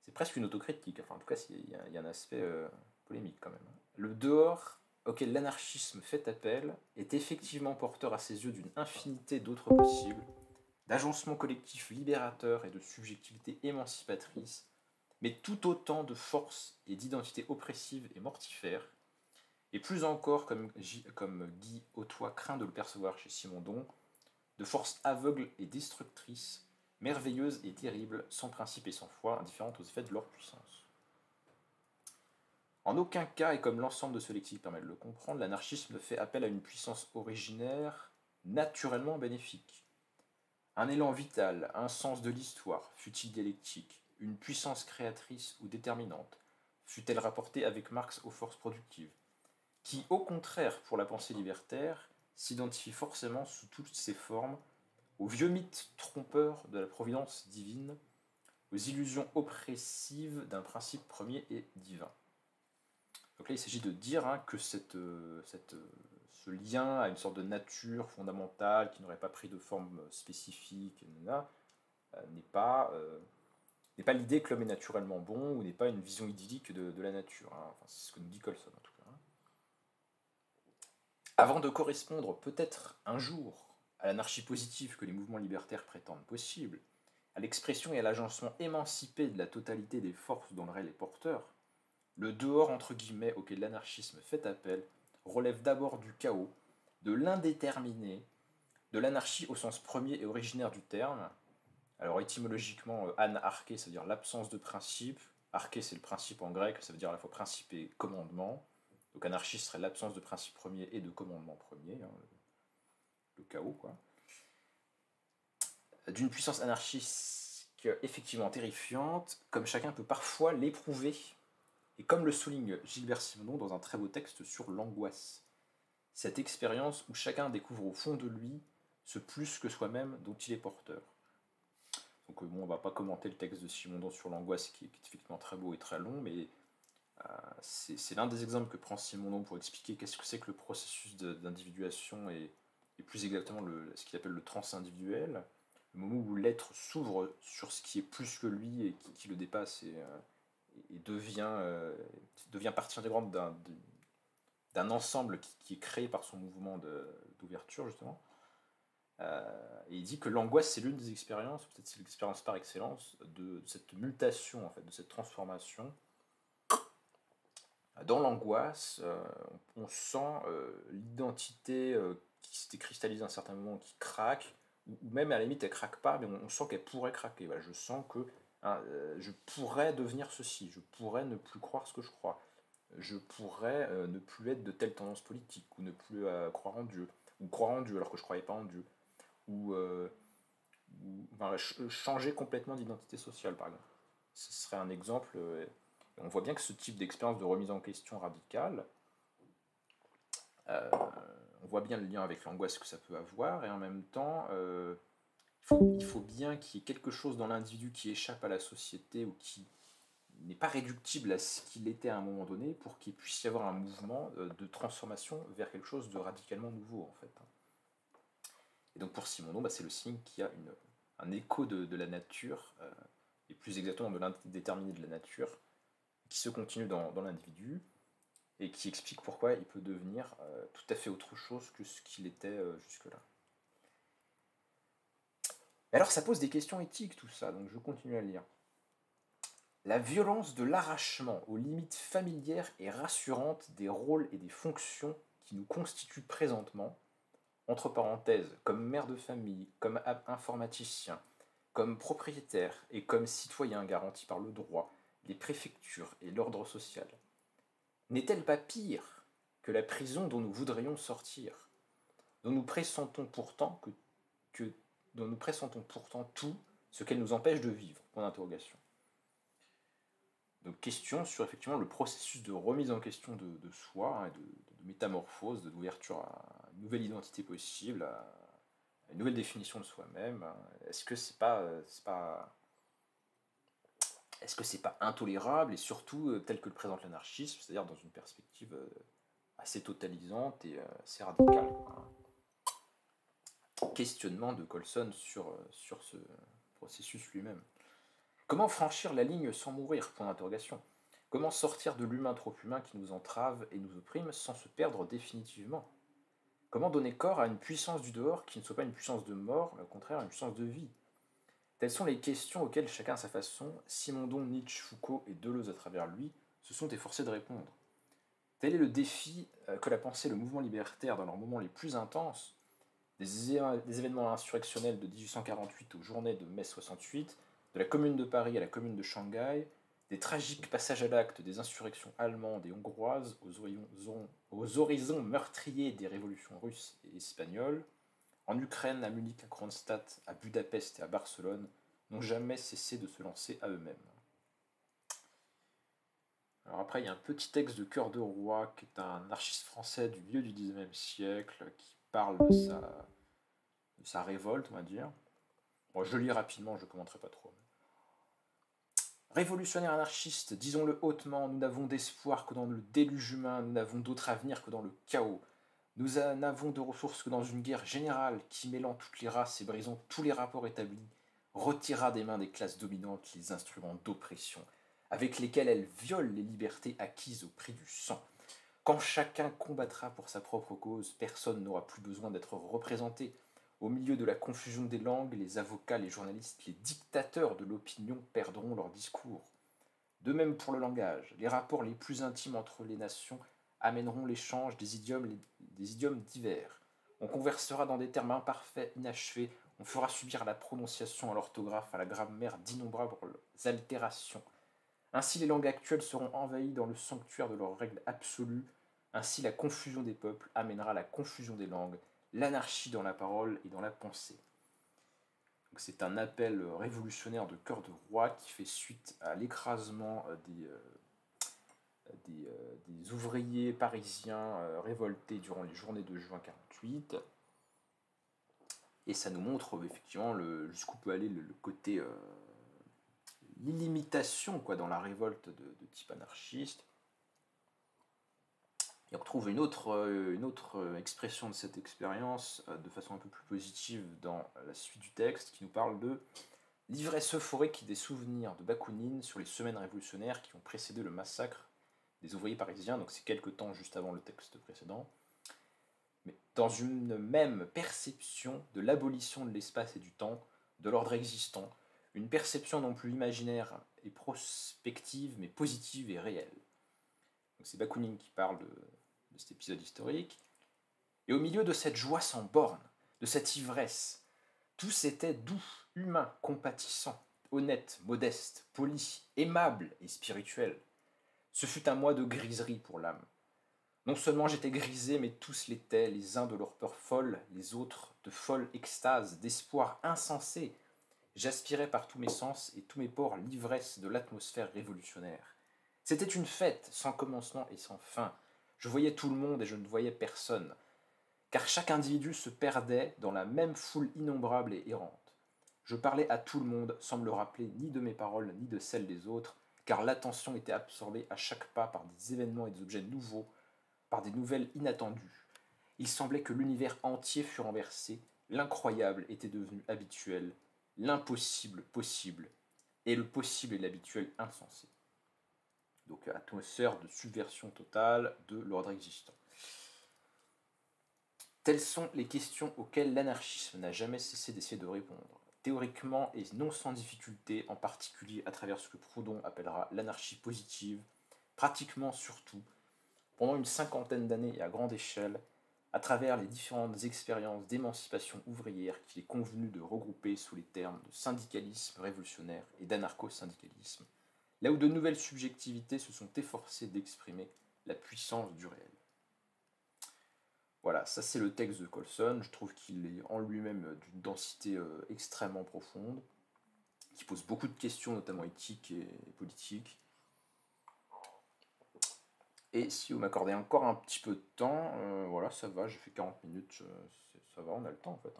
C'est presque une autocritique, enfin en tout cas il y a un aspect polémique quand même. Le dehors auquel l'anarchisme fait appel est effectivement porteur à ses yeux d'une infinité d'autres possibles, d'agencements collectifs libérateurs et de subjectivité émancipatrice, mais tout autant de forces et d'identités oppressives et mortifères, et plus encore, comme Guy Hautois craint de le percevoir chez Simondon, de forces aveugles et destructrices, merveilleuses et terribles, sans principe et sans foi, indifférentes aux effets de leur puissance. En aucun cas, et comme l'ensemble de ce lexique permet de le comprendre, l'anarchisme ne fait appel à une puissance originaire naturellement bénéfique. Un élan vital, un sens de l'histoire, fût-il dialectique, une puissance créatrice ou déterminante, fût-elle rapportée avec Marx aux forces productives, qui, au contraire, pour la pensée libertaire, s'identifie forcément sous toutes ses formes aux vieux mythes trompeurs de la providence divine, aux illusions oppressives d'un principe premier et divin. Donc là, il s'agit de dire que ce lien à une sorte de nature fondamentale qui n'aurait pas pris de forme spécifique, n'est pas l'idée que l'homme est naturellement bon ou n'est pas une vision idyllique de la nature. Enfin, c'est ce que nous dit Colson en tout cas. Avant de correspondre peut-être un jour à l'anarchie positive que les mouvements libertaires prétendent possible, à l'expression et à l'agencement émancipé de la totalité des forces dont le réel est porteur, le dehors entre guillemets auquel l'anarchisme fait appel relève d'abord du chaos, de l'indéterminé, de l'anarchie au sens premier et originaire du terme. Alors étymologiquement, anarché, ça veut dire l'absence de principe. Arché, c'est le principe en grec, ça veut dire à la fois principe et commandement. Donc anarchie serait l'absence de principe premier et de commandement premier, le chaos, quoi. D'une puissance anarchique effectivement terrifiante, comme chacun peut parfois l'éprouver, et comme le souligne Gilbert Simondon dans un très beau texte sur l'angoisse. Cette expérience où chacun découvre au fond de lui ce plus que soi-même dont il est porteur. Donc bon, on va pas commenter le texte de Simondon sur l'angoisse qui est effectivement très beau et très long, mais c'est l'un des exemples que prend Simondon pour expliquer qu'est-ce que c'est que le processus d'individuation et plus exactement ce qu'il appelle le transindividuel, le moment où l'être s'ouvre sur ce qui est plus que lui et qui le dépasse et devient partie intégrante d'un ensemble qui est créé par son mouvement d'ouverture, justement. Et il dit que l'angoisse, c'est l'une des expériences, peut-être c'est l'expérience par excellence, de cette mutation, en fait, de cette transformation. Dans l'angoisse, on sent l'identité qui s'était cristallisée à un certain moment, qui craque, ou même à la limite elle craque pas, mais on sent qu'elle pourrait craquer. Voilà, je sens que je pourrais devenir ceci, je pourrais ne plus croire ce que je crois, je pourrais ne plus être de telle tendance politique, ou ne plus croire en Dieu, ou croire en Dieu alors que je ne croyais pas en Dieu, ou changer complètement d'identité sociale, par exemple. Ce serait un exemple. On voit bien que ce type d'expérience de remise en question radicale, on voit bien le lien avec l'angoisse que ça peut avoir, et en même temps, il faut bien qu'il y ait quelque chose dans l'individu qui échappe à la société ou qui n'est pas réductible à ce qu'il était à un moment donné pour qu'il puisse y avoir un mouvement de transformation vers quelque chose de radicalement nouveau, en fait. Et donc pour Simondon, c'est le signe qu'il y a un écho de la nature, et plus exactement de l'indéterminé de la nature, qui se continue dans l'individu, et qui explique pourquoi il peut devenir tout à fait autre chose que ce qu'il était jusque-là. Et alors ça pose des questions éthiques tout ça, donc je continue à lire. La violence de l'arrachement aux limites familières et rassurantes des rôles et des fonctions qui nous constituent présentement, entre parenthèses, comme mère de famille, comme informaticien, comme propriétaire et comme citoyen garanti par le droit, les préfectures et l'ordre social, n'est-elle pas pire que la prison dont nous voudrions sortir, dont nous pressentons pourtant dont nous pressentons pourtant tout ce qu'elle nous empêche de vivre? Point d'interrogation. Donc question sur effectivement le processus de remise en question de soi, et de métamorphose, d'ouverture à une nouvelle identité possible, à une nouvelle définition de soi-même. Est-ce que c'est pas intolérable, et surtout tel que le présente l'anarchisme, c'est-à-dire dans une perspective assez totalisante et assez radicale, quoi. Questionnement de Colson sur ce processus lui-même. Comment franchir la ligne sans mourir? Point d'interrogation. Comment sortir de l'humain trop humain qui nous entrave et nous opprime sans se perdre définitivement? Comment donner corps à une puissance du dehors qui ne soit pas une puissance de mort, mais au contraire une puissance de vie? Telles sont les questions auxquelles chacun à sa façon, Simondon, Nietzsche, Foucault et Deleuze à travers lui, se sont efforcés de répondre. Tel est le défi que la pensée et le mouvement libertaire dans leurs moments les plus intenses, des événements insurrectionnels de 1848 aux journées de mai 68, de la Commune de Paris à la Commune de Shanghai, des tragiques passages à l'acte des insurrections allemandes et hongroises aux horizons meurtriers des révolutions russes et espagnoles, en Ukraine, à Munich, à Kronstadt, à Budapest et à Barcelone, n'ont jamais cessé de se lancer à eux-mêmes. Alors après, il y a un petit texte de Cœur de Roi, qui est un anarchiste français du milieu du XIXe siècle, qui parle de sa révolte, on va dire. Bon, je lis rapidement, je ne commenterai pas trop. Révolutionnaires anarchistes, disons-le hautement, nous n'avons d'espoir que dans le déluge humain, nous n'avons d'autre avenir que dans le chaos. Nous n'avons de ressources que dans une guerre générale qui, mêlant toutes les races et brisant tous les rapports établis, retirera des mains des classes dominantes les instruments d'oppression, avec lesquels elles violent les libertés acquises au prix du sang. Quand chacun combattra pour sa propre cause, personne n'aura plus besoin d'être représenté. Au milieu de la confusion des langues, les avocats, les journalistes, les dictateurs de l'opinion perdront leur discours. De même pour le langage, les rapports les plus intimes entre les nations amèneront l'échange des idiomes divers. On conversera dans des termes imparfaits, inachevés, on fera subir à la prononciation, à l'orthographe, à la grammaire d'innombrables altérations. Ainsi les langues actuelles seront envahies dans le sanctuaire de leurs règles absolues. Ainsi la confusion des peuples amènera la confusion des langues, l'anarchie dans la parole et dans la pensée. C'est un appel révolutionnaire de Cœur de Roi qui fait suite à l'écrasement des ouvriers parisiens révoltés durant les journées de juin 48. Et ça nous montre effectivement jusqu'où peut aller le côté l'illimitation dans la révolte de type anarchiste. Et on retrouve une autre expression de cette expérience de façon un peu plus positive dans la suite du texte qui nous parle de l'ivresse euphorique des souvenirs de Bakounine sur les semaines révolutionnaires qui ont précédé le massacre des ouvriers parisiens, donc c'est quelques temps juste avant le texte précédent, mais dans une même perception de l'abolition de l'espace et du temps, de l'ordre existant, une perception non plus imaginaire et prospective, mais positive et réelle. Donc c'est Bakounine qui parle de cet épisode historique. Et au milieu de cette joie sans borne, de cette ivresse, tous étaient doux, humains, compatissants, honnêtes, modestes, polis, aimables et spirituels. Ce fut un mois de griserie pour l'âme. Non seulement j'étais grisé, mais tous l'étaient, les uns de leur peur folle, les autres de folle extase, d'espoir insensé. J'aspirais par tous mes sens et tous mes pores l'ivresse de l'atmosphère révolutionnaire. C'était une fête sans commencement et sans fin. Je voyais tout le monde et je ne voyais personne, car chaque individu se perdait dans la même foule innombrable et errante. Je parlais à tout le monde sans me le rappeler ni de mes paroles ni de celles des autres, car l'attention était absorbée à chaque pas par des événements et des objets nouveaux, par des nouvelles inattendues. Il semblait que l'univers entier fût renversé, l'incroyable était devenu habituel, l'impossible possible, et le possible et l'habituel insensé. Donc atmosphère de subversion totale de l'ordre existant. Telles sont les questions auxquelles l'anarchisme n'a jamais cessé d'essayer de répondre, théoriquement et non sans difficulté, en particulier à travers ce que Proudhon appellera l'anarchie positive, pratiquement surtout, pendant une cinquantaine d'années et à grande échelle, à travers les différentes expériences d'émancipation ouvrière qu'il est convenu de regrouper sous les termes de syndicalisme révolutionnaire et d'anarcho-syndicalisme, là où de nouvelles subjectivités se sont efforcées d'exprimer la puissance du réel. Voilà, ça c'est le texte de Colson. Je trouve qu'il est en lui-même d'une densité extrêmement profonde, qui pose beaucoup de questions, notamment éthiques et politiques. Et si vous m'accordez encore un petit peu de temps, voilà, ça va, j'ai fait 40 minutes, ça va, on a le temps en fait.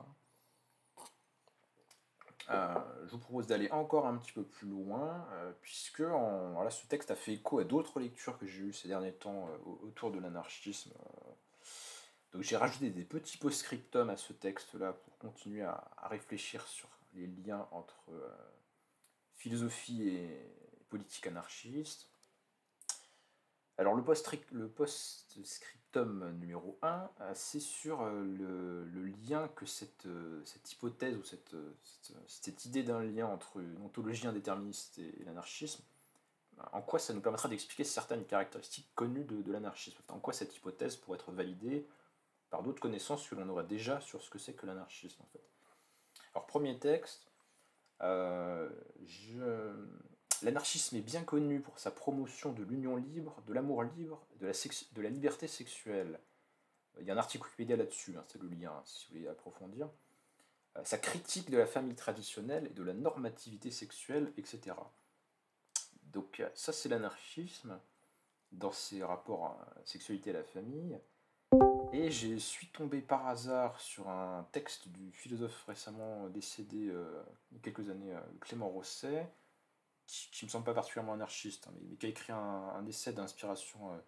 Je vous propose d'aller encore un petit peu plus loin, puisque voilà, ce texte a fait écho à d'autres lectures que j'ai eues ces derniers temps autour de l'anarchisme. Donc j'ai rajouté des petits post-scriptum à ce texte-là pour continuer à réfléchir sur les liens entre philosophie et politique anarchiste. Alors le post-scriptum numéro 1, c'est sur le lien que cette hypothèse ou cette idée d'un lien entre une ontologie indéterministe et l'anarchisme, en quoi ça nous permettra d'expliquer certaines caractéristiques connues de l'anarchisme. En quoi cette hypothèse pourrait être validée par d'autres connaissances que l'on aurait déjà sur ce que c'est que l'anarchisme, en fait. Alors, premier texte, euh, je... l'anarchisme est bien connu pour sa promotion de l'union libre, de l'amour libre, de la liberté sexuelle. Il y a un article Wikipédia là-dessus, hein, c'est le lien, hein, si vous voulez approfondir. Sa critique de la famille traditionnelle et de la normativité sexuelle, etc. Donc ça, c'est l'anarchisme dans ses rapports à la sexualité et à la famille. Et je suis tombé par hasard sur un texte du philosophe récemment décédé il y a quelques années, Clément Rosset, qui me semble pas particulièrement anarchiste, hein, mais qui a écrit un essai d'inspiration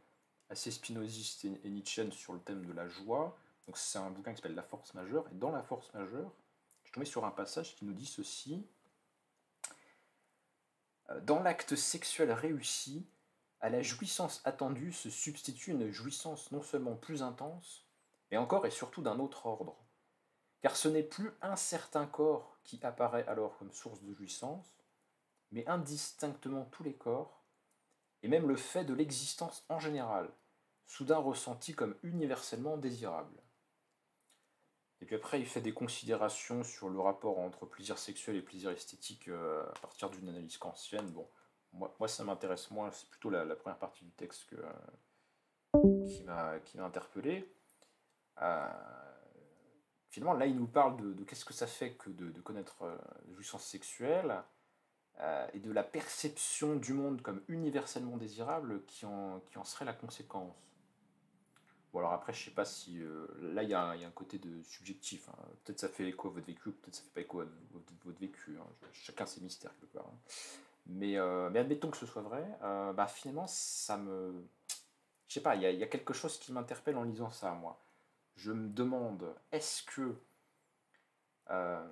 assez spinoziste et nietzschéenne sur le thème de la joie. Donc c'est un bouquin qui s'appelle La force majeure, et dans La force majeure, je suis tombé sur un passage qui nous dit ceci. Dans l'acte sexuel réussi, à la jouissance attendue se substitue une jouissance non seulement plus intense, mais encore et surtout d'un autre ordre. Car ce n'est plus un certain corps qui apparaît alors comme source de jouissance, mais indistinctement tous les corps, et même le fait de l'existence en général, soudain ressenti comme universellement désirable. Et puis après, il fait des considérations sur le rapport entre plaisir sexuel et plaisir esthétique à partir d'une analyse kantienne. Bon, moi ça m'intéresse moins, c'est plutôt la première partie du texte qui m'a interpellé. Euh, Finalement, là, il nous parle de qu'est-ce que ça fait que de connaître la jouissance sexuelle et de la perception du monde comme universellement désirable qui en serait la conséquence. Bon, alors après, je sais pas si. Là, il y a un côté de subjectif, hein. Peut-être ça fait écho à votre vécu, peut-être ça fait pas écho à votre vécu, hein. Chacun ses mystères, quelque part, hein. Mais admettons que ce soit vrai, bah, finalement, ça me. Je sais pas, il y a quelque chose qui m'interpelle en lisant ça, moi. Je me demande, est-ce que. euh,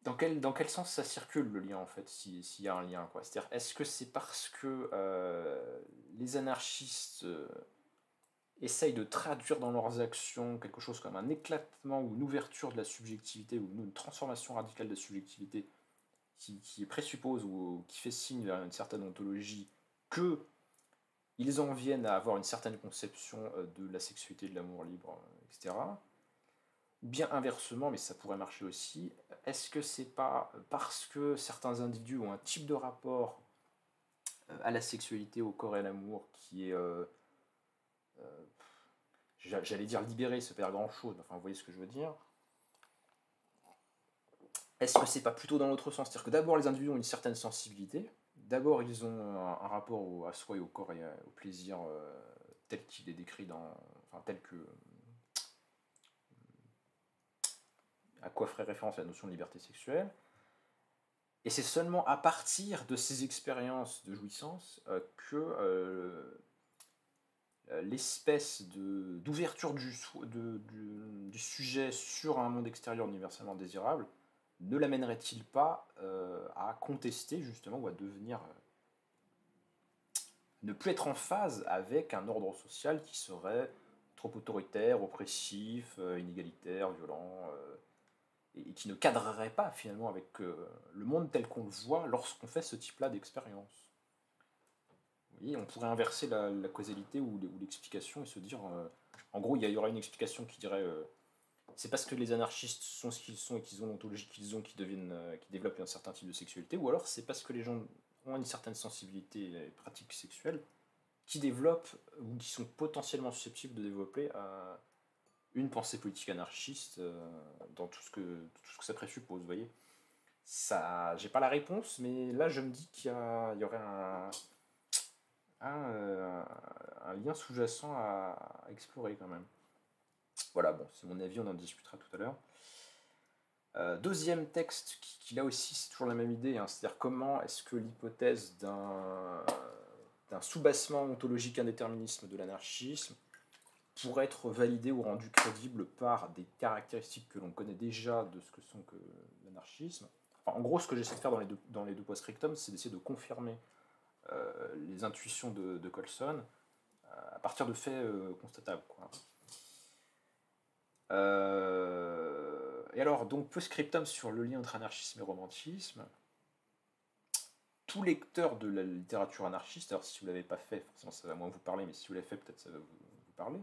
dans quel sens ça circule le lien, en fait, s'il y a un lien, quoi. C'est-à-dire, est-ce que c'est parce que les anarchistes essayent de traduire dans leurs actions quelque chose comme un éclatement ou une ouverture de la subjectivité ou une transformation radicale de la subjectivité qui présuppose ou qui fait signe vers une certaine ontologie que ils en viennent à avoir une certaine conception de la sexualité, de l'amour libre, etc. Ou bien inversement, mais ça pourrait marcher aussi, est-ce que c'est pas parce que certains individus ont un type de rapport à la sexualité, au corps et à l'amour qui est, j'allais dire libéré, ça veut pas dire grand-chose, enfin vous voyez ce que je veux dire. Est-ce que c'est pas plutôt dans l'autre sens? C'est-à-dire que d'abord les individus ont une certaine sensibilité, d'abord ils ont un rapport à soi et au corps et au plaisir tel qu'il est décrit enfin tel que à quoi ferait référence la notion de liberté sexuelle. Et c'est seulement à partir de ces expériences de jouissance que l'espèce d'ouverture du sujet sur un monde extérieur universellement désirable ne l'amènerait-il pas à contester justement ou à devenir ne plus être en phase avec un ordre social qui serait trop autoritaire, oppressif, inégalitaire, violent, et qui ne cadrerait pas finalement avec le monde tel qu'on le voit lorsqu'on fait ce type-là d'expérience. Vous voyez, on pourrait inverser la causalité ou l'explication et se dire, en gros, il y aura une explication qui dirait c'est parce que les anarchistes sont ce qu'ils sont et qu'ils ont l'ontologie qu'ils ont qui développent un certain type de sexualité, ou alors c'est parce que les gens ont une certaine sensibilité et pratique sexuelle qui développent ou qui sont potentiellement susceptibles de développer une pensée politique anarchiste dans tout ce que ça présuppose, vous voyez. Ça, j'ai pas la réponse, mais là je me dis qu'il y aurait un lien sous-jacent à explorer quand même. Voilà, bon, c'est mon avis, on en discutera tout à l'heure. Deuxième texte qui là aussi c'est toujours la même idée, hein, c'est-à-dire comment est-ce que l'hypothèse d'un soubassement ontologique indéterminisme de l'anarchisme pourrait être validée ou rendue crédible par des caractéristiques que l'on connaît déjà de ce que sont que l'anarchisme. Enfin, en gros, ce que j'essaie de faire dans les deux post-scriptum, c'est d'essayer de confirmer les intuitions de Colson à partir de faits constatables, quoi. Et alors, donc, peu scriptum sur le lien entre anarchisme et romantisme. Tout lecteur de la littérature anarchiste, alors si vous ne l'avez pas fait, forcément ça va moins vous parler, mais si vous l'avez fait, peut-être ça va vous parler.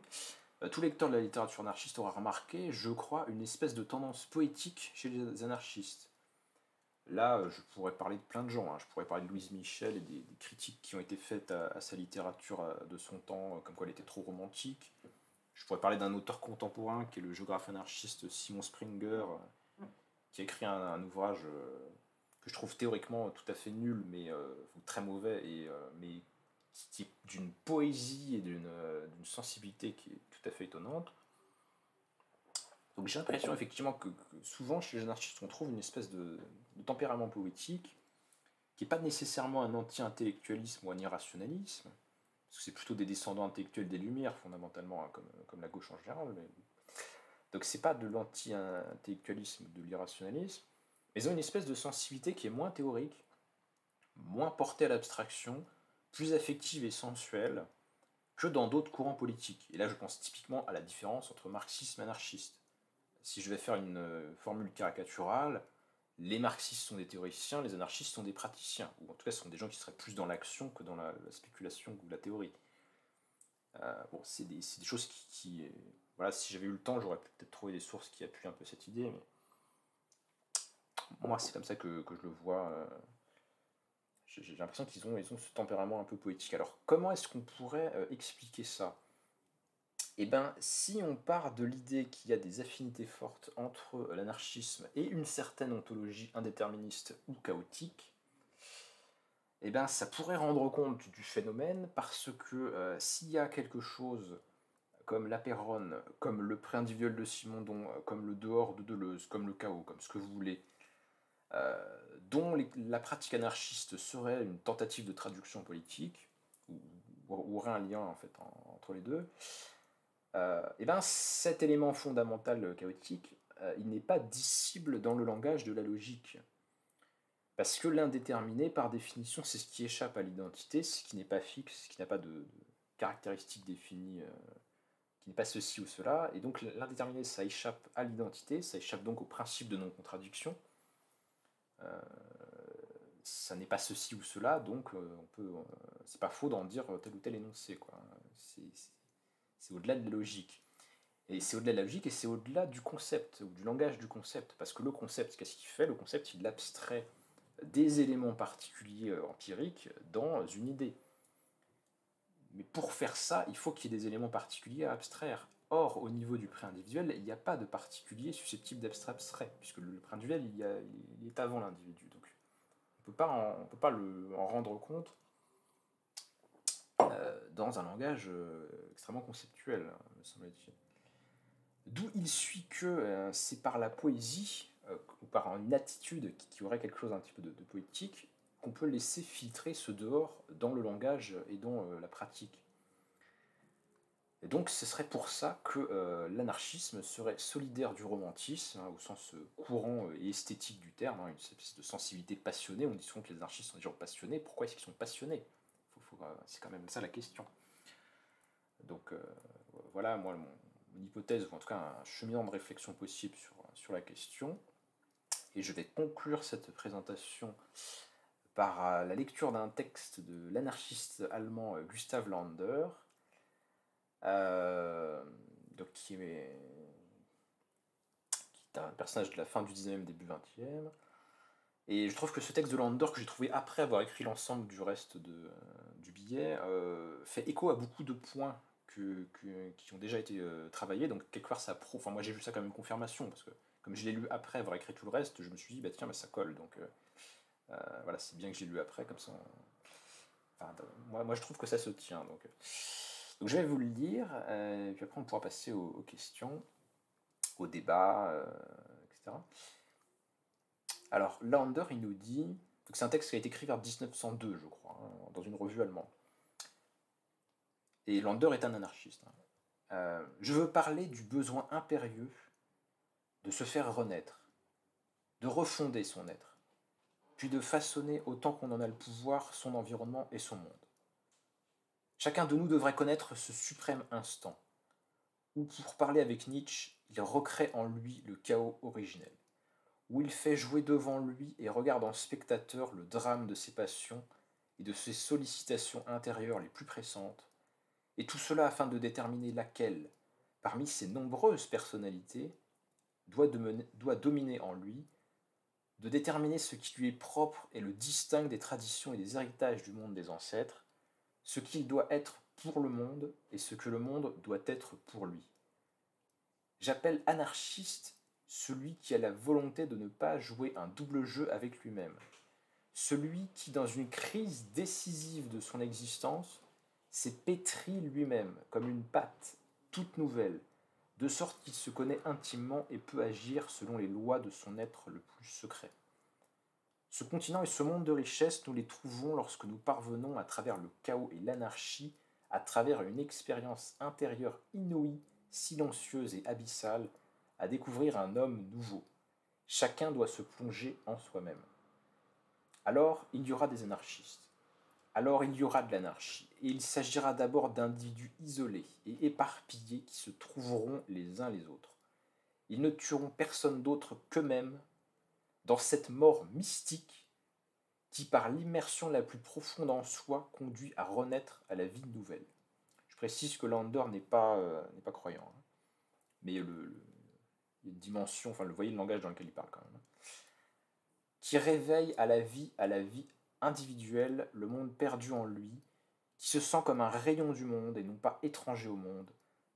Tout lecteur de la littérature anarchiste aura remarqué, je crois, une espèce de tendance poétique chez les anarchistes. Là, je pourrais parler de plein de gens, hein. Je pourrais parler de Louise Michel et des critiques qui ont été faites à sa littérature de son temps, comme quoi elle était trop romantique. Je pourrais parler d'un auteur contemporain qui est le géographe anarchiste Simon Springer, qui a écrit un ouvrage que je trouve théoriquement tout à fait nul, mais très mauvais, mais qui est d'une poésie et d'une sensibilité qui est tout à fait étonnante. Donc j'ai l'impression effectivement que souvent chez les anarchistes on trouve une espèce de tempérament poétique qui n'est pas nécessairement un anti-intellectualisme ou un irrationalisme, parce que c'est plutôt des descendants intellectuels des Lumières fondamentalement, hein, comme la gauche en général. Donc c'est pas de l'anti-intellectualisme ou de l'irrationalisme, mais ils ont une espèce de sensibilité qui est moins théorique, moins portée à l'abstraction, plus affective et sensuelle que dans d'autres courants politiques. Et là je pense typiquement à la différence entre marxisme et anarchiste. Si je vais faire une formule caricaturale, les marxistes sont des théoriciens, les anarchistes sont des praticiens, ou en tout cas ce sont des gens qui seraient plus dans l'action que dans la spéculation ou la théorie. Bon, c'est des choses voilà, si j'avais eu le temps, j'aurais peut-être trouvé des sources qui appuient un peu cette idée, mais moi c'est comme ça que je le vois. J'ai l'impression qu'ils ont ce tempérament un peu poétique. Alors comment est-ce qu'on pourrait expliquer ça? Eh bien, si on part de l'idée qu'il y a des affinités fortes entre l'anarchisme et une certaine ontologie indéterministe ou chaotique, eh bien, ça pourrait rendre compte du phénomène parce que s'il y a quelque chose comme la Péronne, comme le pré-individuel de Simondon, comme le dehors de Deleuze, comme le chaos, comme ce que vous voulez, dont la pratique anarchiste serait une tentative de traduction politique, ou aurait un lien en fait entre les deux, et ben cet élément fondamental chaotique, il n'est pas dissible dans le langage de la logique. Parce que l'indéterminé, par définition, c'est ce qui échappe à l'identité, ce qui n'est pas fixe, ce qui n'a pas de caractéristiques définies, qui n'est pas ceci ou cela. Et donc l'indéterminé, ça échappe à l'identité, ça échappe donc au principe de non-contradiction. Ça n'est pas ceci ou cela, donc c'est pas faux d'en dire tel ou tel énoncé, quoi. C'est au-delà de la logique. Et c'est au-delà de la logique et c'est au-delà du concept, ou du langage du concept. Parce que le concept, qu'est-ce qu'il fait? Le concept, il abstrait des éléments particuliers empiriques dans une idée. Mais pour faire ça, il faut qu'il y ait des éléments particuliers à abstraire. Or, au niveau du pré-individuel, il n'y a pas de particulier susceptible d'être abstrait, puisque le pré-individuel, il est avant l'individu. Donc, on ne peut pas en rendre compte dans un langage extrêmement conceptuel, me semble-t-il. D'où il suit que c'est par la poésie, ou par une attitude qui aurait quelque chose un petit peu de poétique, qu'on peut laisser filtrer ce dehors dans le langage et dans la pratique. Et donc ce serait pour ça que l'anarchisme serait solidaire du romantisme, hein, au sens courant et esthétique du terme, hein, une espèce de sensibilité passionnée. On dit souvent que les anarchistes sont des gens passionnés. Pourquoi est-ce qu'ils sont passionnés? C'est quand même ça la question. Donc voilà, moi, mon hypothèse, ou en tout cas un cheminement de réflexion possible sur la question. Et je vais conclure cette présentation par la lecture d'un texte de l'anarchiste allemand Gustav Lander, donc qui est un personnage de la fin du 19e, début 20e. Et je trouve que ce texte de Lander, que j'ai trouvé après avoir écrit l'ensemble du reste du billet, fait écho à beaucoup de points qui ont déjà été travaillés. Donc quelque part, enfin, moi j'ai vu ça comme une confirmation, parce que comme je l'ai lu après avoir écrit tout le reste, je me suis dit, bah tiens, bah, ça colle. Donc voilà, c'est bien que j'ai lu après, comme ça. Enfin, moi je trouve que ça se tient. Donc je vais vous le lire, et puis après on pourra passer aux questions, au débat, etc. Alors, Lander, il nous dit, donc c'est un texte qui a été écrit vers 1902, je crois, hein, dans une revue allemande. Et Lander est un anarchiste. Hein. Je veux parler du besoin impérieux de se faire renaître, de refonder son être, puis de façonner autant qu'on en a le pouvoir son environnement et son monde. Chacun de nous devrait connaître ce suprême instant, où, pour parler avec Nietzsche, il recrée en lui le chaos originel, où il fait jouer devant lui et regarde en spectateur le drame de ses passions et de ses sollicitations intérieures les plus pressantes, et tout cela afin de déterminer laquelle, parmi ses nombreuses personnalités, doit dominer en lui, de déterminer ce qui lui est propre et le distingue des traditions et des héritages du monde des ancêtres, ce qu'il doit être pour le monde et ce que le monde doit être pour lui. J'appelle anarchiste celui qui a la volonté de ne pas jouer un double jeu avec lui-même, celui qui, dans une crise décisive de son existence, s'est pétri lui-même comme une pâte toute nouvelle, de sorte qu'il se connaît intimement et peut agir selon les lois de son être le plus secret. Ce continent et ce monde de richesse, nous les trouvons lorsque nous parvenons, à travers le chaos et l'anarchie, à travers une expérience intérieure inouïe, silencieuse et abyssale, à découvrir un homme nouveau. Chacun doit se plonger en soi-même. Alors, il y aura des anarchistes. Alors, il y aura de l'anarchie. Et il s'agira d'abord d'individus isolés et éparpillés qui se trouveront les uns les autres. Ils ne tueront personne d'autre qu'eux-mêmes dans cette mort mystique qui, par l'immersion la plus profonde en soi, conduit à renaître à la vie nouvelle. Je précise que Lander n'est pas croyant, hein. Mais il y a une dimension, enfin, vous voyez le langage dans lequel il parle quand même, hein, qui réveille à la vie individuelle, le monde perdu en lui, qui se sent comme un rayon du monde et non pas étranger au monde.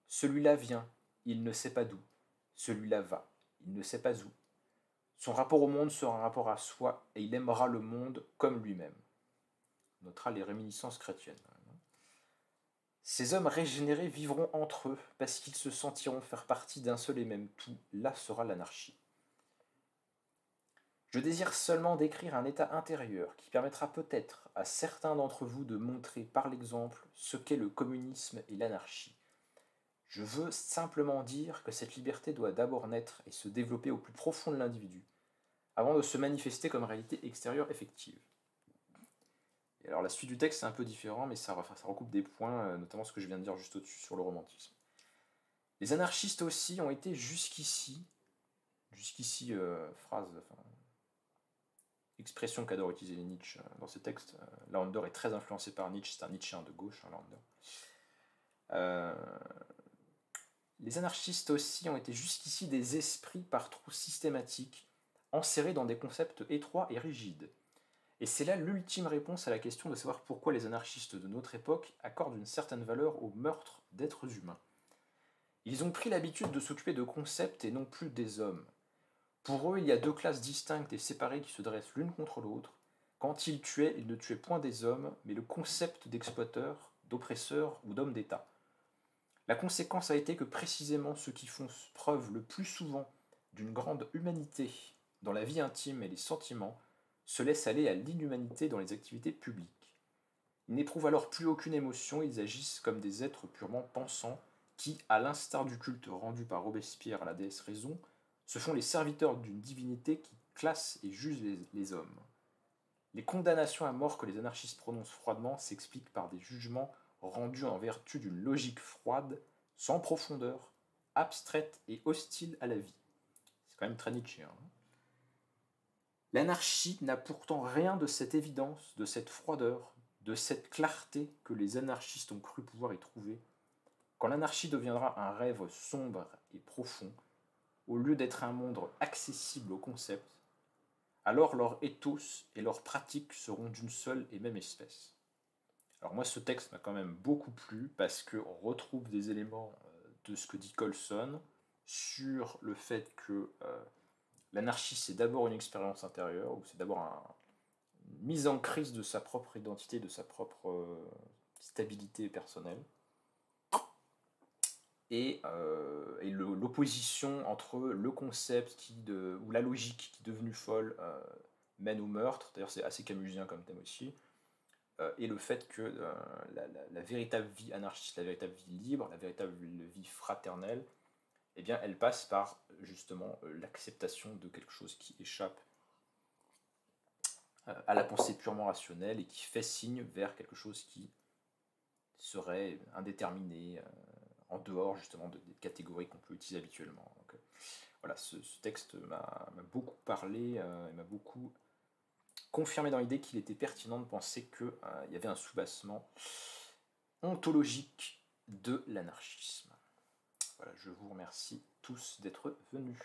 Celui-là vient, il ne sait pas d'où. Celui-là va, il ne sait pas où. Son rapport au monde sera un rapport à soi et il aimera le monde comme lui-même. On notera les réminiscences chrétiennes. Ces hommes régénérés vivront entre eux parce qu'ils se sentiront faire partie d'un seul et même tout. Là sera l'anarchie. Je désire seulement décrire un état intérieur qui permettra peut-être à certains d'entre vous de montrer par l'exemple ce qu'est le communisme et l'anarchie. Je veux simplement dire que cette liberté doit d'abord naître et se développer au plus profond de l'individu, avant de se manifester comme réalité extérieure effective. Et alors la suite du texte est un peu différent, mais ça recoupe des points, notamment ce que je viens de dire juste au-dessus sur le romantisme. Les anarchistes aussi ont été jusqu'ici, expression qu'adore utiliser les Nietzsche dans ce texte. Lander est très influencé par Nietzsche, c'est un Nietzschéen de gauche, Lander. Les anarchistes aussi ont été jusqu'ici des esprits par trous systématiques, enserrés dans des concepts étroits et rigides. Et c'est là l'ultime réponse à la question de savoir pourquoi les anarchistes de notre époque accordent une certaine valeur au meurtre d'êtres humains. Ils ont pris l'habitude de s'occuper de concepts et non plus des hommes. Pour eux, il y a deux classes distinctes et séparées qui se dressent l'une contre l'autre. Quand ils tuaient, ils ne tuaient point des hommes, mais le concept d'exploiteur, d'oppresseur ou d'homme d'État. La conséquence a été que précisément ceux qui font preuve le plus souvent d'une grande humanité dans la vie intime et les sentiments se laissent aller à l'inhumanité dans les activités publiques. Ils n'éprouvent alors plus aucune émotion, ils agissent comme des êtres purement pensants qui, à l'instar du culte rendu par Robespierre à la déesse Raison, se font les serviteurs d'une divinité qui classe et juge les hommes. Les condamnations à mort que les anarchistes prononcent froidement s'expliquent par des jugements rendus en vertu d'une logique froide, sans profondeur, abstraite et hostile à la vie. C'est quand même très nietzschéen, hein. L'anarchie n'a pourtant rien de cette évidence, de cette froideur, de cette clarté que les anarchistes ont cru pouvoir y trouver. Quand l'anarchie deviendra un rêve sombre et profond, au lieu d'être un monde accessible aux concepts, alors leur ethos et leurs pratiques seront d'une seule et même espèce. Alors moi, ce texte m'a quand même beaucoup plu parce qu'on retrouve des éléments de ce que dit Colson sur le fait que l'anarchie, c'est d'abord une expérience intérieure, ou c'est d'abord une mise en crise de sa propre identité, de sa propre stabilité personnelle, et l'opposition entre le concept ou la logique qui, devenue folle, mène au meurtre. D'ailleurs, c'est assez camusien comme thème aussi. Et le fait que la véritable vie anarchiste, la véritable vie libre, la véritable vie fraternelle, eh bien, elle passe par justement l'acceptation de quelque chose qui échappe à la pensée purement rationnelle et qui fait signe vers quelque chose qui serait indéterminé, en dehors justement des catégories qu'on peut utiliser habituellement. Donc, voilà, ce texte m'a beaucoup parlé et m'a beaucoup confirmé dans l'idée qu'il était pertinent de penser qu'il y avait un soubassement ontologique de l'anarchisme. Voilà, je vous remercie tous d'être venus.